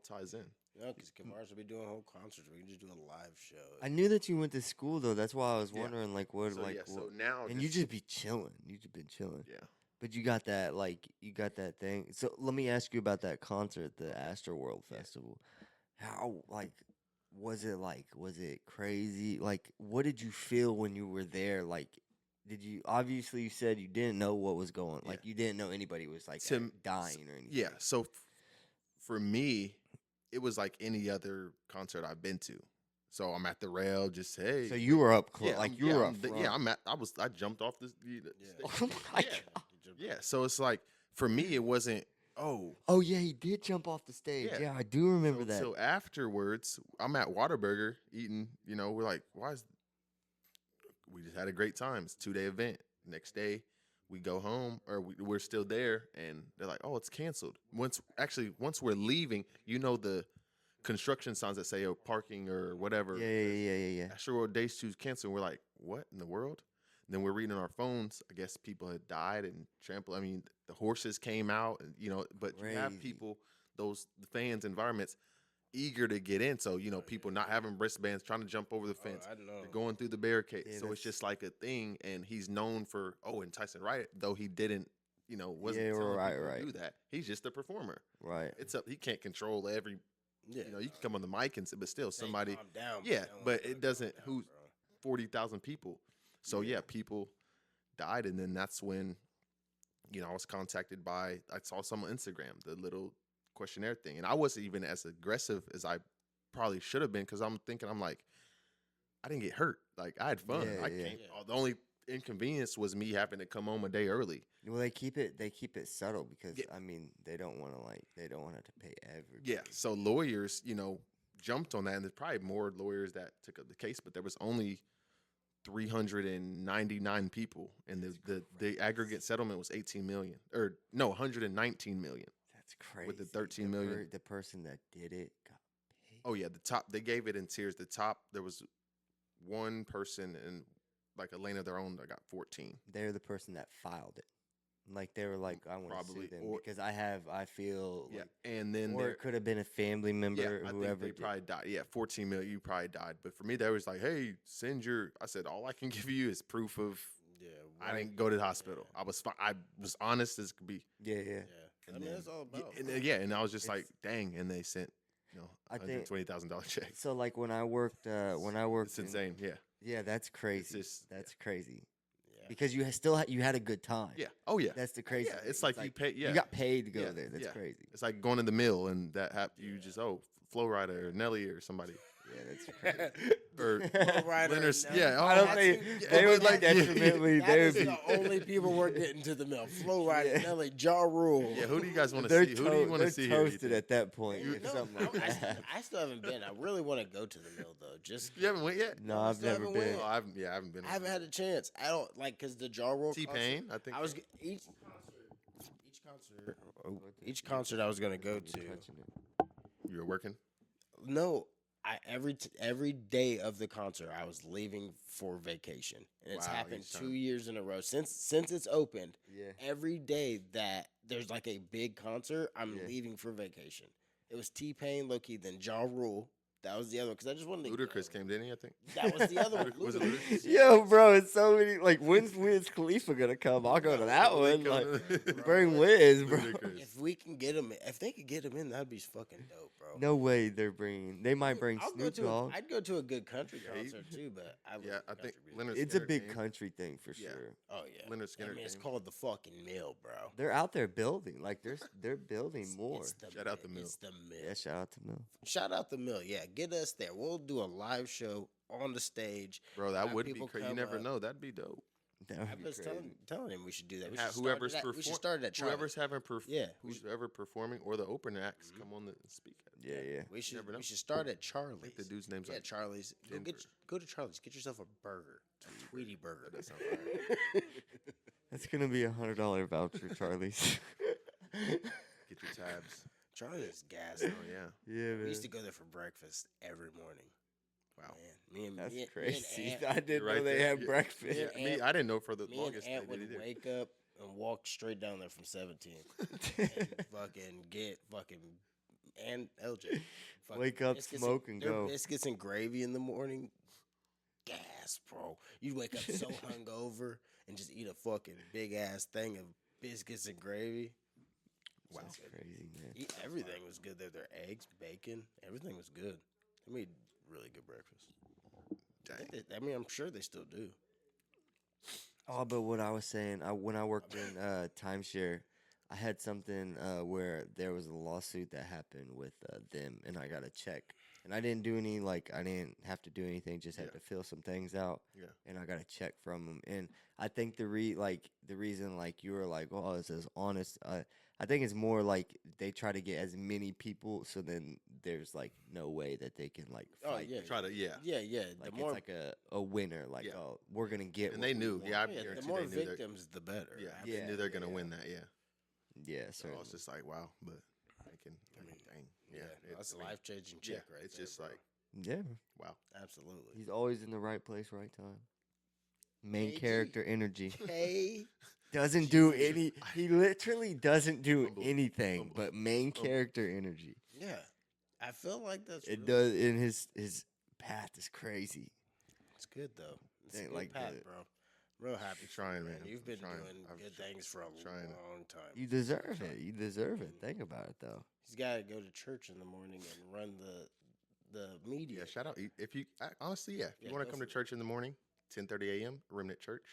ties in. No, because Kevaris will be doing whole concerts. We can just do a live show. I knew that you went to school though. That's why I was Yeah. wondering like what So like yeah, so what- now and you just be chilling. You just been chilling. yeah. But you got that thing. So let me ask you about that concert, the Astroworld Festival. How was it crazy? Like what did you feel when you were there? Like did you obviously you said you didn't know what was going like you didn't know anybody was like dying or anything. Yeah. So for me, it was like any other concert I've been to. So I'm at the rail, just hey. So you were up close. yeah, Like I'm- you yeah, yeah, were I'm up the- front. yeah, I jumped off this. Oh my Yeah. god. Yeah. So it's like for me, it wasn't. Oh, Oh yeah, he did jump off the stage. Yeah. Yeah, I do remember that. So afterwards, I'm at Whataburger eating. We're like, we just had a great time. It's a 2-day event. Next day, we go home, or we're still there, and they're like, "Oh, it's canceled." Once we're leaving, the construction signs that say parking or whatever. Yeah. Astroworld Days 2 is canceled. We're like, what in the world? And then we're reading on our phones. I guess people had died and trampled. I mean, the horses came out, and but you have Crazy. people, the fans, environments, eager to get in. So people not having wristbands, trying to jump over the fence, I know. they're going through the barricade. Yeah, so it's that's- just like a thing. And he's known for and Tyson Wright, though he didn't, wasn't Yeah, telling right, people right. to do that. He's just a performer. Right. It's up. He can't control every. Yeah. You can come on the mic and say, but still, Say, somebody. calm down, Yeah, bro. but it doesn't. Calm down, Who's bro. 40,000 people? So yeah, people died, and then that's when, I was contacted by. I saw some on Instagram, the little questionnaire thing, and I wasn't even as aggressive as I probably should have been because I'm like, I didn't get hurt. Like I had fun. Yeah, I yeah. came. The only inconvenience was me having to come home a day early. Well, they keep it subtle because Yeah. I mean they don't want to have to pay everybody. Yeah. So lawyers, jumped on that, and there's probably more lawyers that took up the case, but there was only 399 people, and the aggregate settlement was 18 million, or no, 119 million. That's crazy. With the 13 million. The person that did it got paid. Oh yeah, the top they gave it in tiers. The top there was one person in like a lane of their own that got 14. They're the person that filed it. Like they were like, I want to Probably, sue them or- because I feel Yeah, like, and then or there, it could have been a family member, yeah, I think whoever. they probably died. Yeah, 14 million, you probably died. But for me, they was like, hey, send your. I said, all I can give you is proof of. Yeah, I didn't go to the hospital. I was honest as could be. Yeah, yeah. Yeah, I mean that's all about. And I was just like, dang, and they sent, I think- $120,000 check. So like when I worked It's insane. Yeah, yeah, that's crazy. just- That's crazy. Yeah. Because you you had a good time. yeah. Oh yeah, That's the crazy. yeah. thing. It's like you pay. Yeah, You got paid to go Yeah, there. That's yeah. crazy. It's like going to the mill and that you just Flo Rida or Nelly or somebody Yeah, that's crazy. or Rider and Leonard's. Nelly. Yeah, I don't that's- think yeah, they but would like yeah, detrimentally. That They is would be. the only people we're getting to the mill. Flo Rida, Yeah. Nelly, Ja Rule. Yeah, who do you guys want to They're see? Who do you want they're to see here? you toasted think? at that point. You- if No, something like that. I still haven't been. I really want to go to the mill though. Just You haven't went yet? No, I've still never haven't been. went. Oh, I haven't been. I haven't had a chance. I don't like because the Ja Rule T-Pain, concert, I think. I was each concert I was gonna go to. Touching it. You were working. No, every day of the concert I was leaving for vacation, and it's Wow, happened each 2 time. years in a row since it's opened. Yeah. Every day that there's like a big concert, I'm Yeah. leaving for vacation. It was T-Pain, low-key, then Ja Rule. That was the other one because I just wanted to. Ludacris came, didn't he? I think. That was the other one. Was it Ludacris. Yo, bro, it's so many. Like, when's Wiz Khalifa gonna come? I'll go to that one. Like, bring Wiz, bro. Ludacris. If we can get him, if they could get him in, that'd be fucking dope, bro. No way they're bringing. They might bring I'll go Snoop to. Dogg. I'd go to a good country concert too, but I Yeah, love I think country music. Leonard. It's a Skinner big came. country thing for Yeah. sure. Oh yeah, Leonard Skinner I mean, it's came. called the fucking mill, bro. They're out there building. Like, they're building more. It's the Shout out the mill. mill. It's the mill. Yeah, shout out to Mill. Shout out the mill. Yeah, get us there. We'll do a live show on the stage. Bro, that Have would be people crazy. You come never up. know. That'd be dope. That would I be was crazy. telling him we should do that. We should Whoever's start at that. We should start at Charlie. whoever's having Yeah. whoever performing or the open acts come on the speak. Yeah, yeah. We should never know. we should start at Charlie's. the dude's name's yeah, like Charlie's. Denver. Go to Charlie's. Get yourself a burger, Tweety burger. That sounds right. That's gonna be $100 voucher, Charlie's. Get your tabs. Charlie's is gas. Oh yeah. Yeah, We man. used to go there for breakfast every morning. Wow. Man, me and That's me, and- crazy. Me and I Aunt, didn't You're know right they there. had Yeah. breakfast. Yeah. Me, I didn't know for the me and longest. Aunt they would did. wake up and walk straight down there from 17th and fucking get fucking and LJ. Fucking Wake up, biscuits smoke, and their go. Biscuits and gravy in the morning. Gas, bro. You wake up so hungover and just eat a fucking big ass thing of biscuits and gravy. Wow. That's crazy, man. Everything was good there. Their eggs, bacon, everything was good. They made really good breakfast. I mean, I'm sure they still do. Oh, but what I was saying, when I worked in timeshare, I had something where there was a lawsuit that happened with them, and I got a check. And I didn't do any, I didn't have to do anything, just had to fill some things out. Yeah. And I got a check from them. And I think the reason, you were like, oh, it's as honest, I think it's more like they try to get as many people, so then there's, no way that they can, fight. Oh, yeah. Try to yeah. Yeah, yeah. The Like, more, it's like a winner. Yeah. Oh, we're going to get And what they we knew. want. Yeah, I yeah, guarantee the more they knew victims, the better. Yeah, Yeah, they knew they're gonna win that. Yeah. Yeah, So certainly. it's just like wow, but I mean, dang. Yeah. That's a I mean, life changing yeah, check right it's there. just bro. like Yeah. wow. Absolutely. He's always in the right place, right time. Main AG. character energy. Hey, Doesn't do any. He literally doesn't do Humble. anything Humble. but main character energy. yeah. I feel like that's It really- does. In his path is crazy. It's good though. It's Ain't a good like path, the- bro. Real happy. for trying, you, man. You've I'm been trying. doing I'm good things for a trying. long time. You deserve it. You deserve it. Think about it though. He's got to go to church in the morning and run the media. Yeah, shout out if you honestly, yeah. If you Yeah, want to go come for to it. church in the morning, 10:30 a.m. Remnant Church.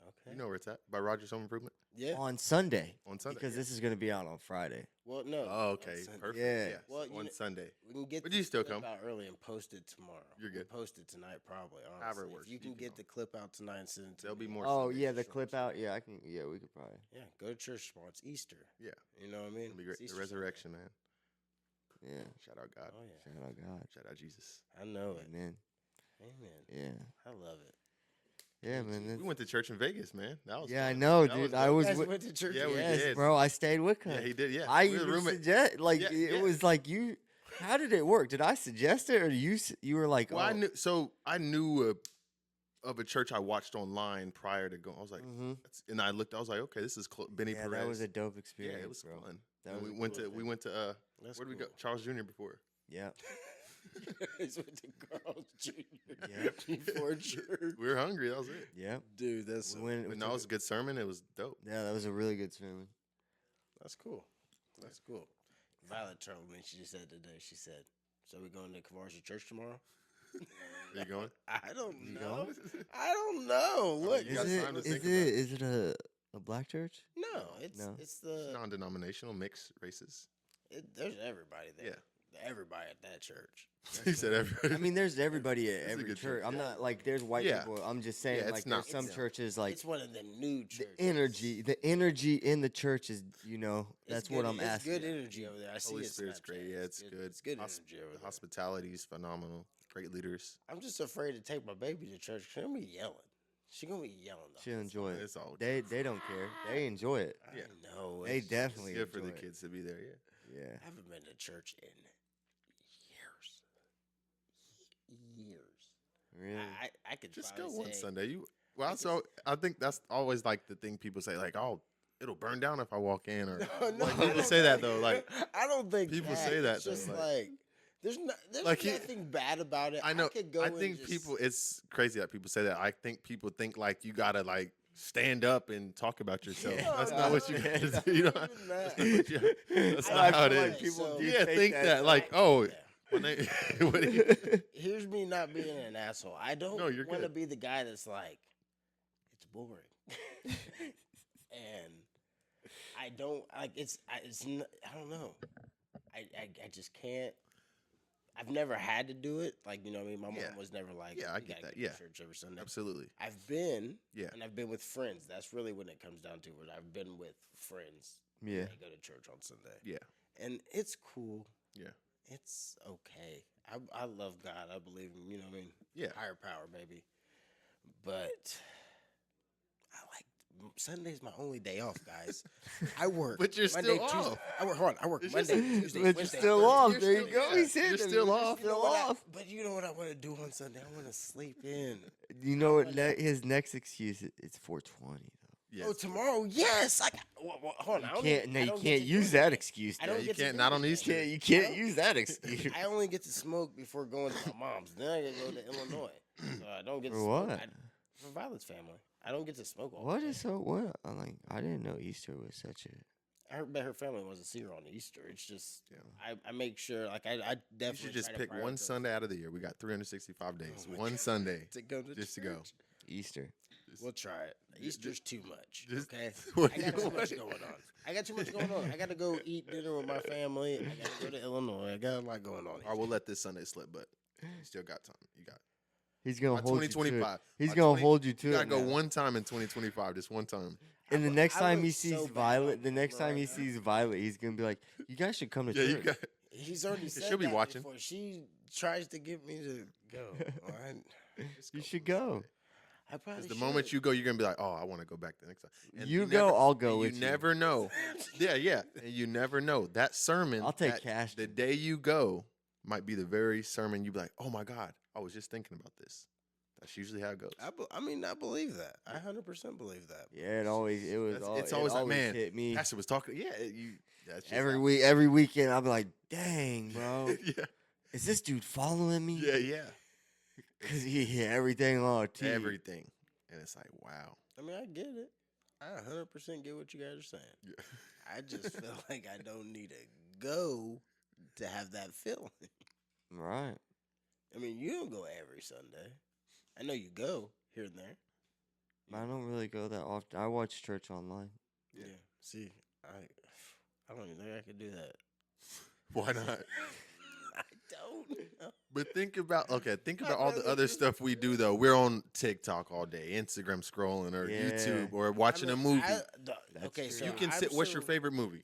Okay. You know where it's at by Rogers Home Improvement Yeah. On Sunday. on Sunday. Because yeah. this is gonna be out on Friday. Well, no. Oh, on okay, Sunday. perfect. Yeah. Yeah, Well, you on know- Sunday. We can get But the you still clip come. out early and post it tomorrow. You're good. We'll post it tonight, probably. Honestly. However it works, If you can you can get the clip out tonight and send it to There'll me. be more. Oh Sundays yeah, for the sure. clip out. Yeah, I can. Yeah, we could probably. Yeah, go to church tomorrow. It's Easter. Yeah, You know what I mean? it'll be great. It's The Easter resurrection, man. Yeah. Shout out God. Sunday. Oh yeah, Shout out God. Shout out Jesus. I know it. Amen. Amen. Yeah. I love it. Yeah, man. We that's- went to church in Vegas, man. That was Yeah, I fun. know, That dude. was I dope. was. You guys with- went to church. Yeah, we Yes, did. bro. I stayed with him. Yeah, he did. Yeah, I we were even roommate. suggest Yeah, it yeah. was like you. How did it work? Did I suggest it, or you were like, Well, oh, I knew of a church I watched online prior to going. I was like, and I looked. I was like, okay, this is Benny yeah, Perez. that was a dope experience. Yeah, it was bro. fun. That And was we a went cool to we went to That's where did we go? cool. Charles Jr. before. Yeah, He's with the girls, Junior. Yeah. Before church. We were hungry. That was it. yeah. Dude, that's We went. But no, it was a good sermon. It was dope. Yeah, that was a really good sermon. that's cool. That's cool. Violet told me, she said today, she said, so we going to Kevaris church tomorrow? Are you going? I don't know. I don't know. Look, you got time to think about it. Is it a black church? no, No. it's the Non-denominational, mixed races. there's everybody there. Yeah. Everybody at that church. He said everybody. I mean, there's everybody at a every good church. church. I'm not like there's white Yeah. people. I'm just saying Yeah, it's like not- there's some it's- churches like It's one of them new churches. the energy in the church is It's that's good- what I'm it's asking. good energy over there. I see Holy it Spirit's Snapchat. great. Yeah, it's good. It's good energy over The there. hospitality is phenomenal. Great leaders. I'm just afraid to take my baby to church. She's gonna be yelling. She's gonna be yelling. She'll enjoy it. It's all They don't care. They enjoy it. I know. They it's definitely good for the enjoy it. kids to be there. Yeah. Yeah. I haven't been to church in years. Really. I could Just probably go one say- Sunday. So I think that's always like the thing people say, like, oh, it'll burn down if I walk in, or No, like, I people don't say that think- though. Like, I don't think people say that, It's though, just like- like there's Like, nothing bad about it. I know. could go I and think just- people. It's crazy that people say that. I think people think like you gotta like stand up and talk about yourself. Yeah. That's No, not what you no, gotta do. You know, not even that. that's not, what you, that's I not how it feel is. like people So- do Yeah, take think that. Like, to- oh, Yeah. when they, what do you- Here's me not being an asshole. I don't No, you're want to good. be the guy that's like, it's boring, and I don't like I don't know. I just can't. I've never had to do it. Like, you know what I mean? My Yeah. mom was never like, Yeah, I "You get gotta that. go to Yeah. church every Sunday." absolutely. I've been, Yeah. and I've been with friends. That's really when it comes down to it. I've been with friends. Yeah. They go to church on Sunday, Yeah, and it's cool. yeah, It's okay. I love God. I believe him. You know what I mean? Yeah. Higher power, baby. But I like Sunday's my only day off, guys. I work. But you're Monday, still Tuesday. off. I work hard. I work It's Monday, just- Tuesday, But you're Wednesday, still Thursday. off. You're There you still- go. yeah, He said you're that. still off. Still But off. but you know what I want to do on Sunday? I want to sleep in. You know what? His next excuse it's 420 though. yeah. Oh, tomorrow? Yes. Hold on. I don't Can't get- no, I you don't get can't to use do that it. excuse. I though. don't you get to can't. do Not it on yet. Easter. You can't use that excuse. I only get to smoke before going to my mom's. Then I gotta go to Illinois. So I don't get to For smoke. what? For Violet's family. I don't get to smoke all What day. is so what? I'm like, I didn't know Easter was such a. I bet her family wants to see her on Easter. It's just I make sure like I definitely You should just try to pick one prioritize Sunday out of the year. We got 365 days. One Sunday to go to just to go. church. Easter. We'll try it. Easter's too much. just- Okay, what I do got you too much want? going on. I got too much going on. I got to go eat dinner with my family. I got to go to Illinois. I got a lot going on. I will let this Sunday slip, but you still got time. You got He's gonna by hold you to it. 2025. He's By gonna 20 hold you to You it. gotta go now. one time in 2025, just one time. And the I next look time he so sees bad Violet, on the next camera time he right now. sees Violet, he's gonna be like, "You guys should come to Yeah, church." you got. He's already said she'll be that watching. before. She tries to get me to go. All right. You should go. I probably Because the should. moment you go, you're gonna be like, "Oh, I want to go back the next time." And You never- go, I'll go and with you. you. Never know. Yeah, and you never know. That sermon. I'll take that- cash. The day you go might be the very sermon you be like, "Oh my God, I was just thinking about this." That's usually how it goes. I mean, I believe that. I 100% believe that. Yeah, It's always like, man, hit me Pastor was talking. Yeah, you. That's just every how- week. Every weekend, I'll be like, "Dang, bro, yeah, is this dude following me?" yeah. Because he hit everything on TV. Everything, and it's like, wow. I mean, I get it. I 100% get what you guys are saying. Yeah. I just feel like I don't need to go to have that feeling. Right. I mean, you don't go every Sunday. I know you go here and there. I don't really go that often. I watch church online. Yeah. See, I don't even think I could do that. Why not? I don't know. But think about all the other stuff we do though. We're on TikTok all day, Instagram scrolling, or Yeah. YouTube, or watching a movie. Okay, true. so You can I'm sit. What's your so- favorite movie?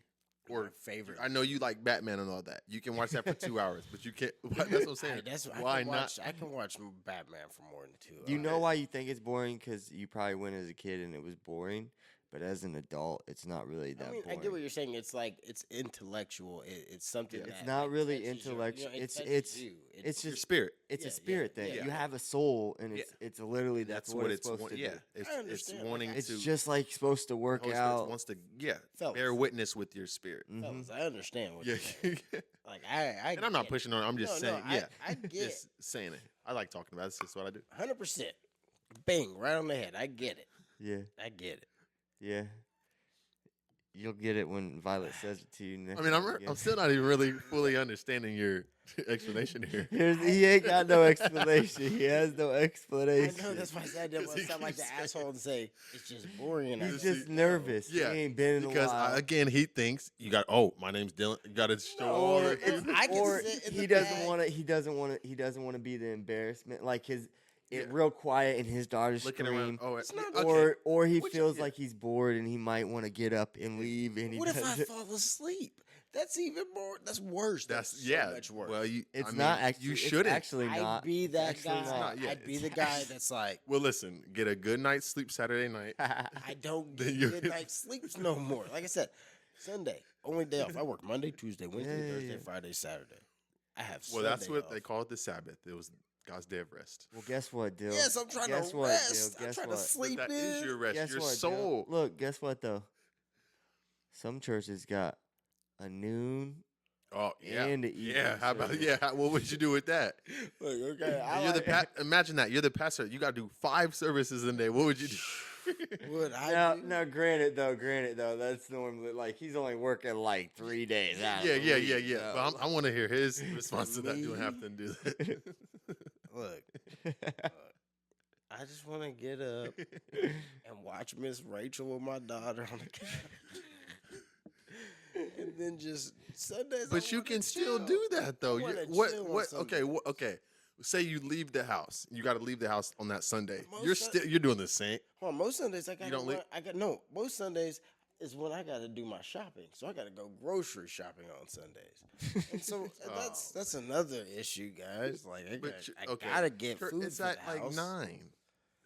My favorite. I know you like Batman and all that. You can watch that for 2 hours, but you can't. That's what I'm saying. Why not? I can watch Batman for more than 2 hours. You know why you think it's boring? Because you probably went as a kid and it was boring. But as an adult, it's not really that I mean, boring. I get what you're saying. It's like it's intellectual. It's something. It's that, not like, really touches your- intellectual. it It's touches you. it's Your just spirit. it's Yeah, a spirit yeah, thing. yeah. You have a soul, and it's literally that's, what it's supposed to yeah. do. It's understand, like, wanting It's to. just like supposed to work Holy Spirit out. wants to Fellas. bear witness with your spirit. Fellas, I understand what Yeah, you're saying. Like I and I'm not get pushing on. I'm just No, no, saying. Yeah, I get just saying it. I like talking about it. That's just what I do. 100%. Bang, right on the head. I get it. Yeah, I get it. yeah. You'll get it when Violet says it to you next. I mean, time again. I'm still not even really fully understanding your explanation here. He ain't got no explanation. He has no I explanation. know that's why I said I didn't want to sound like the asshole and say it's just boring. And I He's don't just know. nervous. Yeah, He ain't been in because a while. again, he thinks you got. Oh, my name's Dylan. You got to show all or the. it's, I can or sit in he the doesn't back. want to. He doesn't want to be the embarrassment. Like real quiet and his daughter Looking scream. around. Oh, not- okay. Or he Which- feels yeah. like he's bored and he might want to get up and leave. And he What if I doesn't. fall asleep? That's even more. That's worse. That's so yeah. much worse. Well, It's I mean, not actually. You it's shouldn't. actually I'd not. be that Actually guy. not. Yeah, I'd be it's the guy that's like, well, listen. Get a good night's sleep Saturday night. I don't Then get you- good night sleeps no more. Like I said, Sunday, only day off. I work Monday, Tuesday, Wednesday, Yeah. Thursday, Friday, Saturday. I have Well, that's Sunday what they off. call it, the Sabbath. It was God's day of rest. Well, guess what, Dill? Yes, I'm trying guess to what, rest. Dill? I'm Guess trying what? to sleep That in. is your rest. Guess Your what, Dill? soul. Look, guess what though? Some churches got a noon. Oh yeah, And the evening yeah. How about service. what would you do with that? Look, okay, I You're like, the imagine that you're the pastor. You got to do 5 services in a day. What would you do? what I Now, do. now, granted though, that's normally like he's only working like 3 days out. of Yeah, the yeah, week, yeah, yeah. though. But I want to hear his response to that. You don't have to do that. Look, I just want to get up and watch Miss Rachel with my daughter on the couch. And then just Sundays. But you can still do that though. wanna What? chill on What? Sunday. Okay. Okay. Say you leave the house. You got to leave the house on that Sunday. Most You're doing the same. Hold on, most Sundays I got. don't leave- Most Sundays is when I got to do my shopping. So I got to go grocery shopping on Sundays. And so that's another issue, guys. Like I gotta get food. It's for at the like house. 9,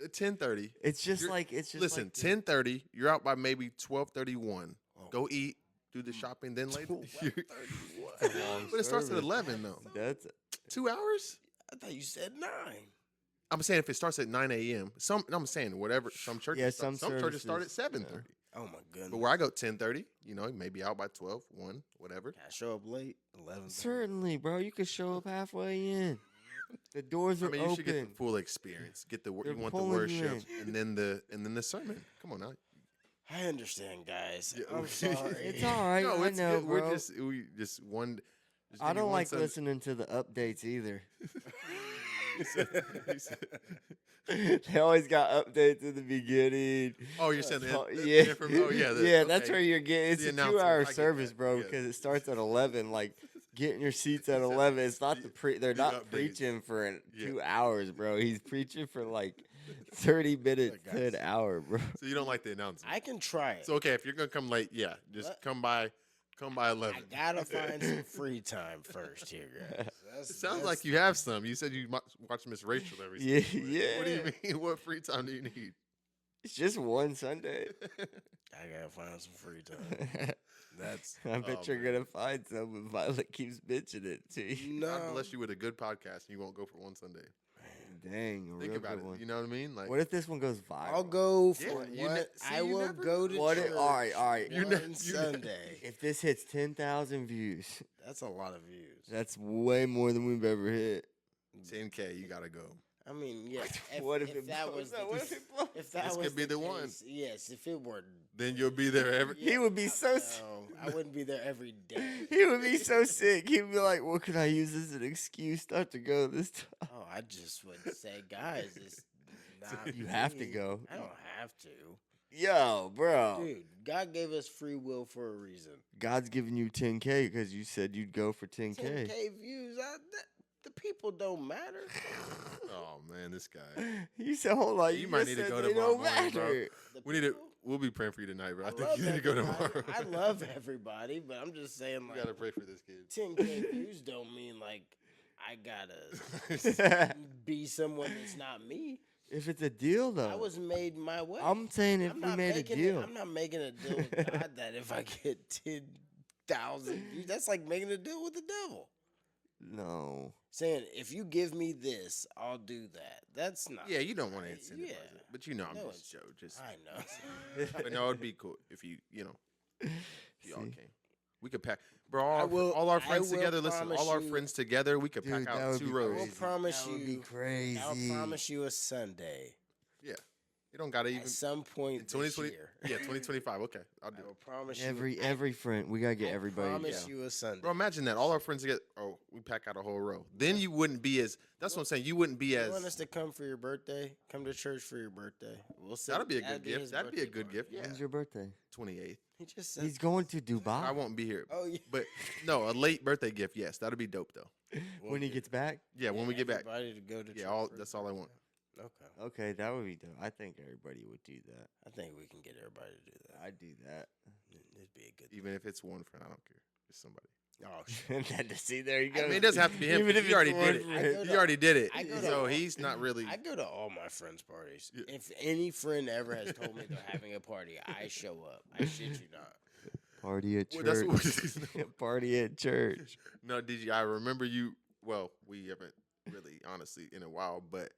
10:30. It's just You're- like it's just Listen, like 10:30. You're out by maybe 12:31. Go eat, do the shopping, then later. But it starts at 11 though. That's 2 hours. I thought you said 9. I'm saying if it starts at 9 a.m. I'm saying whatever. Some churches, Yeah, some churches start at services, 7:30. Oh my goodness. But where I go 10:30, maybe out by 12, 1, whatever. Can I show up late? 11. certainly, bro. You could show up halfway in. The doors I are mean, you should get the open. full experience. Get the They're you want the pulling you worship and then the sermon. Come on now. I understand, guys. Yeah. I'm sorry. It's all right. No, I it's know, good. bro. We just one. just I give you don't one like Sunday. listening to the updates either. He said- They always got updates in the beginning. Oh, you're saying Oh, the yeah, yeah, that's where you're getting. It's The a announcement. 2-hour I get service, that, bro, yeah. because it starts at 11. Like, get in your seats at 11. It's not they're not updates. preaching for Yeah. 2 hours, bro. He's preaching for like 30 minutes to an hour, bro. So you don't like the announcement. I can try it. So okay, if you're gonna come late, yeah, just What? come by I 11. gotta find some free time first here, guys. It sounds like you have some. You said you watch Miss Rachel every Yeah, Sunday. yeah. What do you mean? What free time do you need? It's just one Sunday. I gotta find some free time. That's I bet you're man. gonna find some if Violet keeps bitching it to you. God no. bless you with a good podcast, and you won't go for one Sunday. Dang, a Think real about good it. one. You know what I mean? Like, What if this one goes viral? I'll go for Yeah, you what ne- see, I you will never go to What church. if- all right. You One ne- you ne- Sunday. If this hits 10,000 views, That's a lot of views. that's way more than we've ever hit. 10K, you gotta go. I mean, yeah. What if it that blows was up? the, What if it blows if that This was could be the one. case, yes, if it were, Then you'll be there every. He would be so no, I wouldn't be there every day. he would be so sick. He'd be like, "What could I use as an excuse not to go this time?" Oh, I just would say, guys, it's not. You have to me. go. I don't have to, Yo, bro, dude. God gave us free will for a reason. God's giving you 10K because you said you'd go for 10K. 10K views. The people don't matter. Oh man, this guy. You said, "Hold on, You might just need to said go they tomorrow don't morning, bro. matter." The We need to. people- We'll be praying for you tonight, bro. I think love you need to go everybody. tomorrow. I love everybody, but I'm just saying, We like, gotta pray for this kid. 10K views don't mean like I gotta be someone that's not me. If it's a deal, though. I was made my way. I'm saying if I'm we not made a making deal. I'm not making a deal with God that if I get 10,000 views, that's like making a deal with the devil. No. Saying if you give me this, I'll do that. That's not. Yeah, you don't want to incentivize Yeah. it, but you know, I'm No, just Joe. Just, I know. but no, it'd be cool if you know, if you all See. came. We could pack, bro. I All our friends will together. Listen, promise all our you- friends together. We could Dude, pack that out would 2 be rows. I will crazy. promise That you. would be crazy. I'll promise you a Sunday Yeah, you don't gotta even at some point in this 2020. year. Yeah, 2025. Okay, I'll I do will it. promise you. Every friend, we gotta get I everybody. promise together. you a Sunday. Bro, imagine that. All our friends together. Oh, we pack out a whole row. Then you wouldn't be as. That's what I'm saying. You wouldn't be You want us as. to come for your birthday? Come to church for your birthday. We'll sit. That'd be a good gift. his That'd be a birthday good party. gift. Yeah, When's your birthday? 28th. He just said. He's going to Dubai. I won't be here. Oh yeah. But no, a late birthday gift. Yes, that'd be dope though. When he gets back. Yeah, when we get back. Everybody to go to. Yeah, church for that's his all I want. birthday. Okay. Okay, that would be dope. I think everybody would do that. I think we can get everybody to do that. I'd do that. It'd be a good. Even if it's one friend, I don't care. It's somebody. Oh shit. See, there you go. I mean, it doesn't have to be him. Even if He already it's did one it. friend. He already did it. I go to So all- he's not really. I go to all my friends' parties. Yeah. If any friend ever has told me they're having a party, I show up. I shit you not. Party at Well, church. that's what. Party at church. No, did you? I remember you. Well, we haven't really, honestly, in a while, but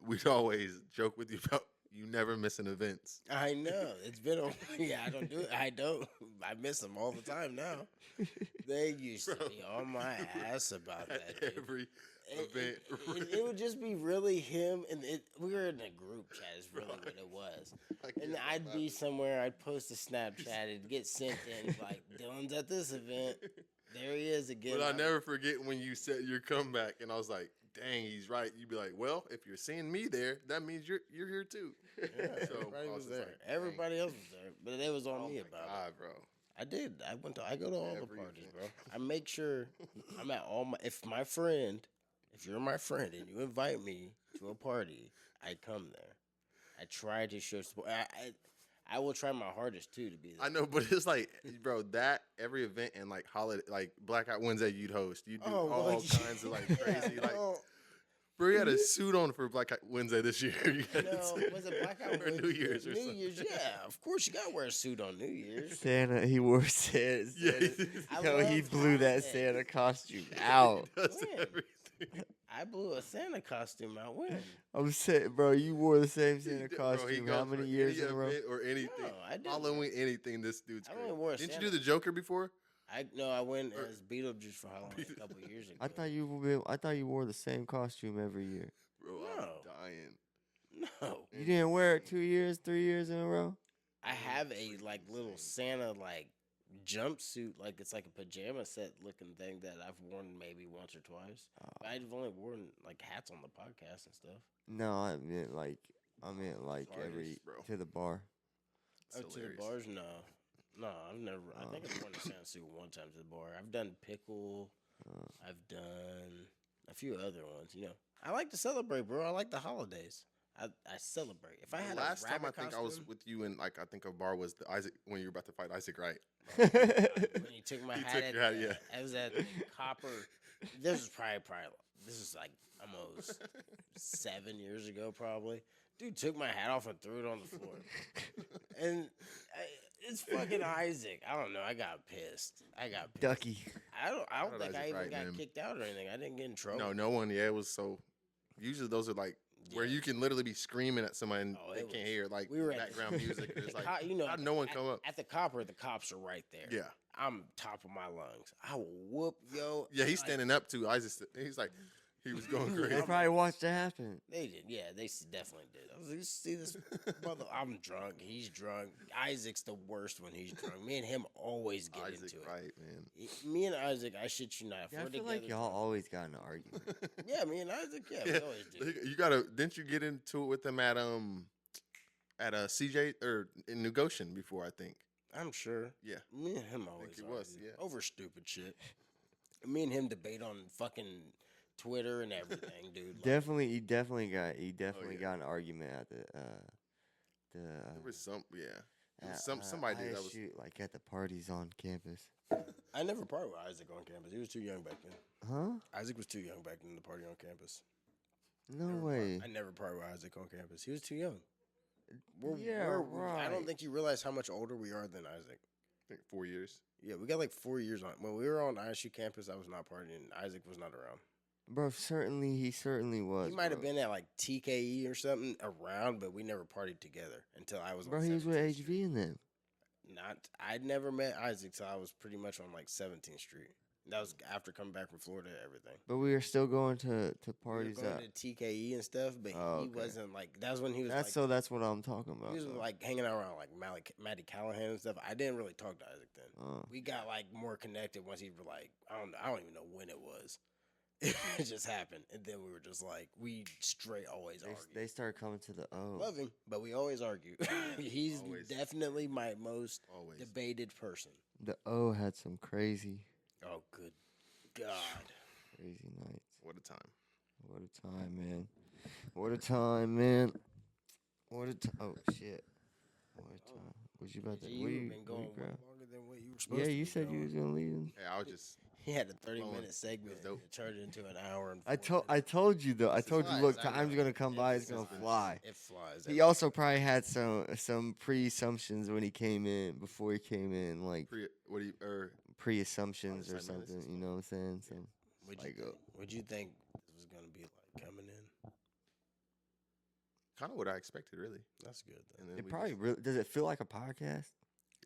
we'd always joke with you about you never missing events. I know. It's been a yeah, I don't do it. I don't. I miss them all the time now. They used to be on my ass about that. dude. Every It, event. it would just be really him, and we were in a group chat. Is really what it was. And I'd be somewhere. I'd post a Snapchat. It'd get sent in like Dylan's at this event. There he is again. But I never forget when you said your comeback, and I was like, "Dang, he's right." You'd be like, "Well, if you're seeing me there, that means you're here too." Yeah, So everybody I was just there. like, Everybody else was there, but they was on me about it. God, bro. I did. I go to all the Every parties, event. bro. I make sure I'm at all my. If you're my friend and you invite me to a party, I come there. I try to show support. I will try my hardest too to be there. I know, but it's like, bro, that every event and like holiday, like Blackout Wednesday, you'd host. You do Oh, all well, kinds of like crazy, like. Oh, Bro, you had a suit on for Blackout Wednesday this year. You had no, was it Blackout or New Year's or New something. Year's, yeah. Of course, you gotta wear a suit on New Year's. Santa, he wore Santa. Yeah, I Yo, he love blew that holidays. Santa costume out. does When? everything. I blew a Santa costume out. When? I'm saying, bro, you wore the same Santa Bro, he costume goes how many for years any in a row? event or anything. No, I didn't. Halloween, anything. This dude's I great. only wore a Didn't you Santa. do the Joker before? I went as Beetlejuice for Halloween a couple years ago. I thought you wore the same costume every year. Bro, No. I'm dying. No, You didn't wear it 2 years, 3 years in a row? I have a like little Santa like jumpsuit, like it's like a pajama set looking thing that I've worn maybe once or twice. But I've only worn like hats on the podcast and stuff. No, I meant like Parties, every bro. to the bar. It's Oh, to the hilarious. bars? No, I've never. I think I've worn a Santa suit one time to the bar. I've done pickle. I've done a few other ones. You know, I like to celebrate, bro. I like the holidays. I celebrate. If I The had last a time I rabbit think I was costume- with you in like I think a bar was the Isaac when you were about to fight Isaac Wright. when he took my He hat took at your hat, the, yeah. I was at the Copper. This was probably this is like almost 7 years ago probably. Dude took my hat off and threw it on the floor. And it's fucking Isaac. I don't know. I got pissed. Ducky. I don't Shout out think I Isaac even Wright, got man. kicked out or anything. I didn't get in trouble. No one. Yeah, it was so. Usually those are like where Yeah. you can literally be screaming at somebody and Oh, they it can't was- hear like we were at the- background music. It's The like co- you know, how'd at no the- one at- come up? At the Copper, the cops are right there. Yeah. I'm top of my lungs. I will whoop yo. Yeah, he's like, standing up too. Isaac, he's like, he was going They crazy. probably watched it happen. They did, yeah. They definitely did. I was like, you see this brother? I'm drunk. He's drunk. Isaac's the worst when he's drunk. Me and him always get Isaac, into it. right, man. Me and Isaac, I shit you not. If Yeah, I we're feel like together- y'all always got in an argument. Yeah, me and Isaac. Yeah, we always do. You gotta. Didn't you get into it with them at CJ or in New Goshen before? I think. I'm sure. Yeah. Me and him always it was, argue yeah. over stupid shit. Me and him debate on fucking Twitter and everything, dude. Like, He definitely got yeah. got an argument at the There was some. Yeah. There was at, somebody that was. ISU, like at the parties on campus. I never partied with Isaac on campus. He was too young back then. Huh? Isaac was too young back then to party on campus. No way. I never partied with Isaac on campus. He was too young. Yeah, I right. don't think you realize how much older we are than Isaac. I think 4 years. Yeah, we got like 4 years on. When we were on ISU campus, I was not partying. Isaac was not around. Bro, he certainly was. He might have bro. been at like TKE or something around, but we never partied together until I was. Bro, on he was with 17th Street. HV and them. I'd never met Isaac till I was pretty much on like 17th Street. That was after coming back from Florida and everything. But we were still going to We were parties going out. to TKE and stuff, but Oh, he okay. wasn't like. That was when he was. That's what I'm talking about. He was though. like hanging out around like Matty Callahan and stuff. I didn't really talk to Isaac then. Oh. We got like more connected once he was like I don't even know when it was. It just happened, and then we were just like we straight always argue. They started coming to the O. Love him, but we always argue. He's Always. definitely my most Always. debated person. The O had some crazy Oh, good God. nights. What a time. What a time, man. What a time, man. What a time. Oh, shit. What a time. What you about to You've been going way grab? longer than what you were supposed Yeah, to. you be said you going. was gonna leave. Hey, I was just He had a Flowing. 30-minute segment It was dope. and turned it into an hour and I 4 told you though. I told you, flies, look, I time's know. gonna come by. It's It's gonna fine. fly. It flies. He also probably had some pre-assumptions when he came in. Before he came in, like what do you pre-assumptions or 5 minutes something. and You know what I'm saying? So, What'd you think this was gonna be like coming in? kind of what I expected, really. That's good. Though. And then it we probably just- really does. It feel like a podcast?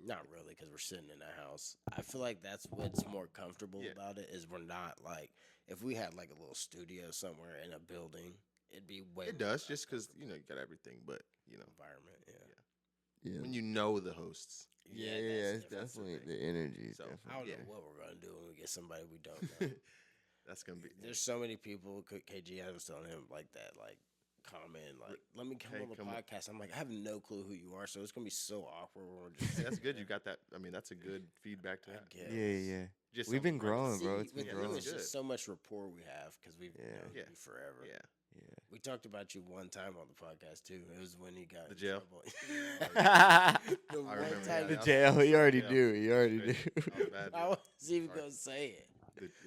Not really, because we're sitting in a house. I feel like that's what's more comfortable Yeah. about it is we're not like if we had like a little studio somewhere in a building, it'd be way. it does just because you got everything, but environment. Yeah. Yeah. when you know the hosts, Yeah, that's it's the difference. definitely the energy. Is So, I definitely. don't Yeah. know what we're gonna do when we get somebody we don't know. that's gonna be. There's so many people. KG, I was telling him like that, like comment, like let me come Hey, on the come on. podcast. I'm like, I have no clue who you are, so it's gonna be so awkward when we're just. Hey, that's good. You got that. I mean, that's a good feedback to have. guess. Yeah. Yeah. Just We've been something like- growing, bro. See, It's been with you, growing. it's just so much rapport we have because we've Yeah. known Yeah. you forever. Yeah. Yeah. We talked about you one time on the podcast too. It was when he got The in jail? trouble. I The one remember time that. The Yeah. jail. He already Yeah. knew. He already knew. That was bad. I wasn't even Sorry. gonna say it.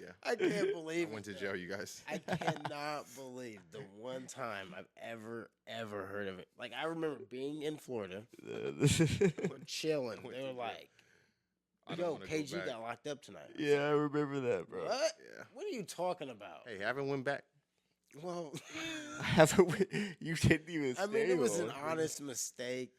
Yeah. I can't I believe went to it. jail, you guys. I cannot believe the one time I've ever heard of it. Like I remember being in Florida, we're chilling. They were like, I don't "Yo, wanna go KG back. got locked up tonight." Yeah, I remember that, bro. What? Yeah. What are you talking about? Hey, haven't went back. Well, I haven't. You didn't even. I mean, stay it was an long. honest mistake.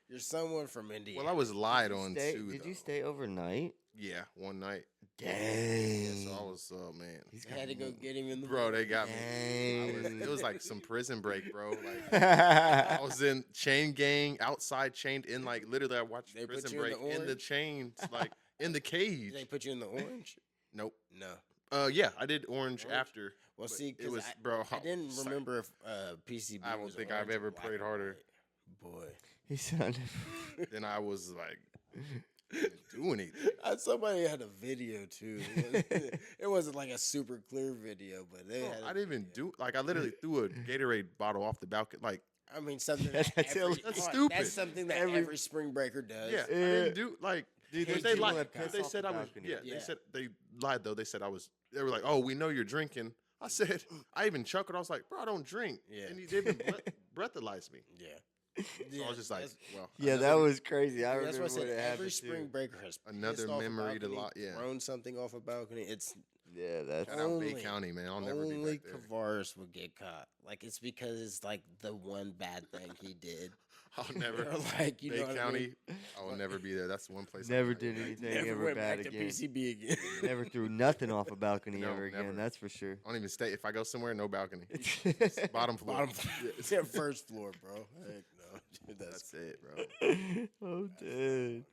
You're someone from Indiana. Well, I was lied on too. Did you though. stay overnight? Yeah, one night. Dang. So I was, oh man, He's I had to go get him in the bro, they got me. Dang. It was like some prison break, bro. Like I was in chain gang, outside chained in, like literally. I watched They put Prison you in Break the in the orange? chains, like in the Did cage. they put you in the orange? Nope. No. Yeah, I did orange after. Well, but see, it 'cause was, I, bro. I didn't sorry. remember if PCB. I don't was think orange I've or ever black prayed or harder. white. Boy, He sounded. Then I was like, didn't do anything. somebody had a video too. It wasn't like a super clear video, but they Bro, had. I didn't even do. Like I literally threw a Gatorade bottle off the balcony. Like I mean, something. Yeah, that that's every, that's come on, stupid. That's something that Every- every spring breaker does. yeah, I didn't do like. Dude, But there's they people lied. that piss They off said the I was. balcony. Yeah, Yeah. they said they lied though. They said I was. They were like, "Oh, we know you're drinking." I said, I even chuckled. I was like, "Bro, I don't drink." Yeah. And he even breathalyzed me. Yeah. So I was just like, "Well, Yeah, that was crazy. I That's remember why I said when it every happened, spring too. breaker has Another pissed off a memory to balcony, lot- yeah. thrown something off a balcony. It's Yeah, that's. Shout out Bay Only- County, man. I'll never be only back there. Kevaris would get caught. Like it's because it's like the one bad thing he did. I'll never. Or like you Bay know what County. I mean? I will never be there. That's the one place. I Never would did go back. anything Never ever went bad back to again. PCB again. Never threw nothing off a balcony No, ever again. never. That's for sure. I don't even stay. If I go somewhere, no balcony. Bottom floor. Bottom floor. It's their first floor, bro. Heck no. Dude, that's That's it, bro. I'm dead.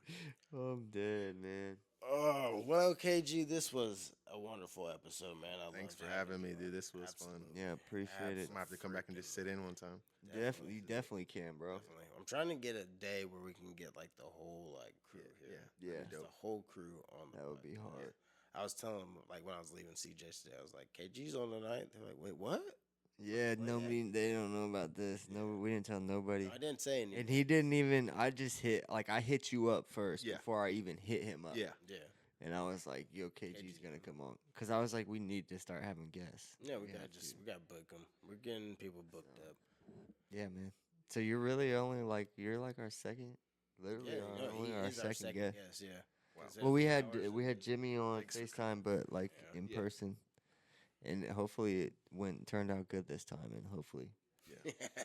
I'm dead, man. Oh, well, KG, this was a wonderful episode, man. Thanks for having me, dude. This was fun. Yeah, appreciate it. I'm gonna have to come back and just sit in one time. Definitely, you definitely can, bro. Definitely. I'm trying to get a day where we can get like the whole like crew here. Yeah. Just the whole crew on the That would be podcast. hard. I was telling them like when I was leaving CJ today, I was like, KG's on tonight. They're like, wait, what? Yeah, they don't know about this. No, we didn't tell nobody. I didn't say anything. And he didn't even. I just hit. Like I hit you up first Yeah. before I even hit him up. Yeah. Yeah. And I was like, yo, KG's gonna come on. Because I was like, we need to start having guests. Yeah, we have gotta book them. We're getting people booked up. Yeah, man. So you're really only like, you're like our second, literally Yeah, only our he's our second second guest. guest. Yeah. Wow. Well, we had Jimmy on FaceTime, but like in Yeah. person. And hopefully it turned out good this time, and hopefully.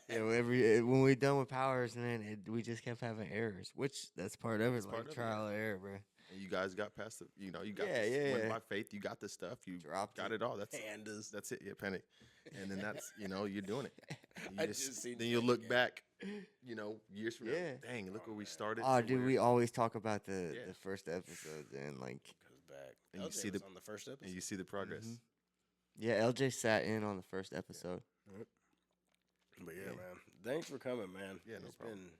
Yeah, when we done with Powers, man, we just kept having errors, which that's part of it, like part of it, trial and error, bro. And you guys got past the, you got Yeah, this, yeah, went yeah. by faith. You got the stuff. You Dropped got it. it all. That's Pandas. That's it. Yeah, panic. And then that's, you're doing it. You I just seen then you'll that look again. back, years from Yeah. now. Dang, look where we started. Oh, to dude, where- we always talk about the Yeah. first episodes, and like, Goes back. And you LJ see was the- on the first episode. and you see the progress. yeah, LJ sat in on the first episode. But yeah, man. Thanks for coming, man. Yeah, no It's problem. been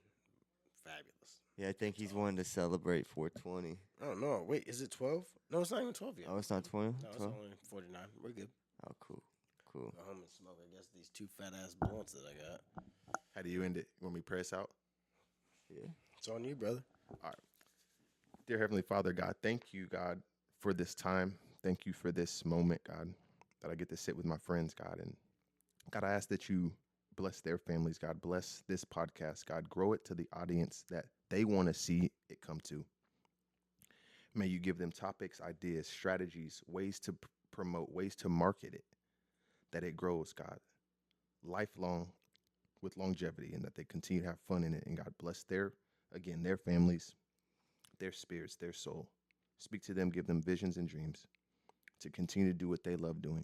fabulous. Yeah, I think he's wanting to celebrate 420. Oh no, wait, is it 12? No, it's not even 12 yet. Oh, it's not 20? No, it's 12? only 49. We're good. Oh, cool. Cool. Go home and smoke. I guess these 2 fat ass blunts that I got. How do you end it? When we press out? Yeah. It's on you, brother. Dear Heavenly Father, God, thank you, God, for this time. Thank you for this moment, God, that I get to sit with my friends, God. And God, I ask that you bless their families, God. Bless this podcast, God. Grow it to the audience that they want to see it come to. May you give them topics, ideas, strategies, ways to promote, ways to market it, that it grows, God, lifelong with longevity, and that they continue to have fun in it. And God, bless their families, their spirits, their soul. Speak to them, give them visions and dreams to continue to do what they love doing.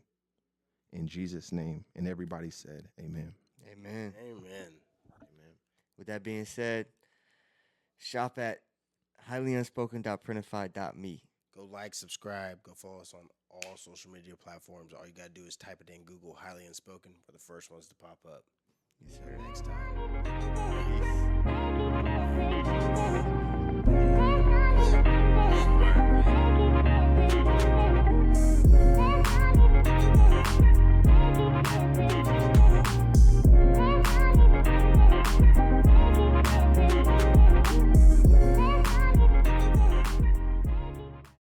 In Jesus' name. And everybody said, amen. Amen. Amen. Amen. With that being said, shop at highlyanspoken.printify.me. Go like, subscribe, go follow us on all social media platforms. All you gotta do is type it in Google Highly Unspoken. We're the first ones to pop up. Yes, See you sir. next time. Peace.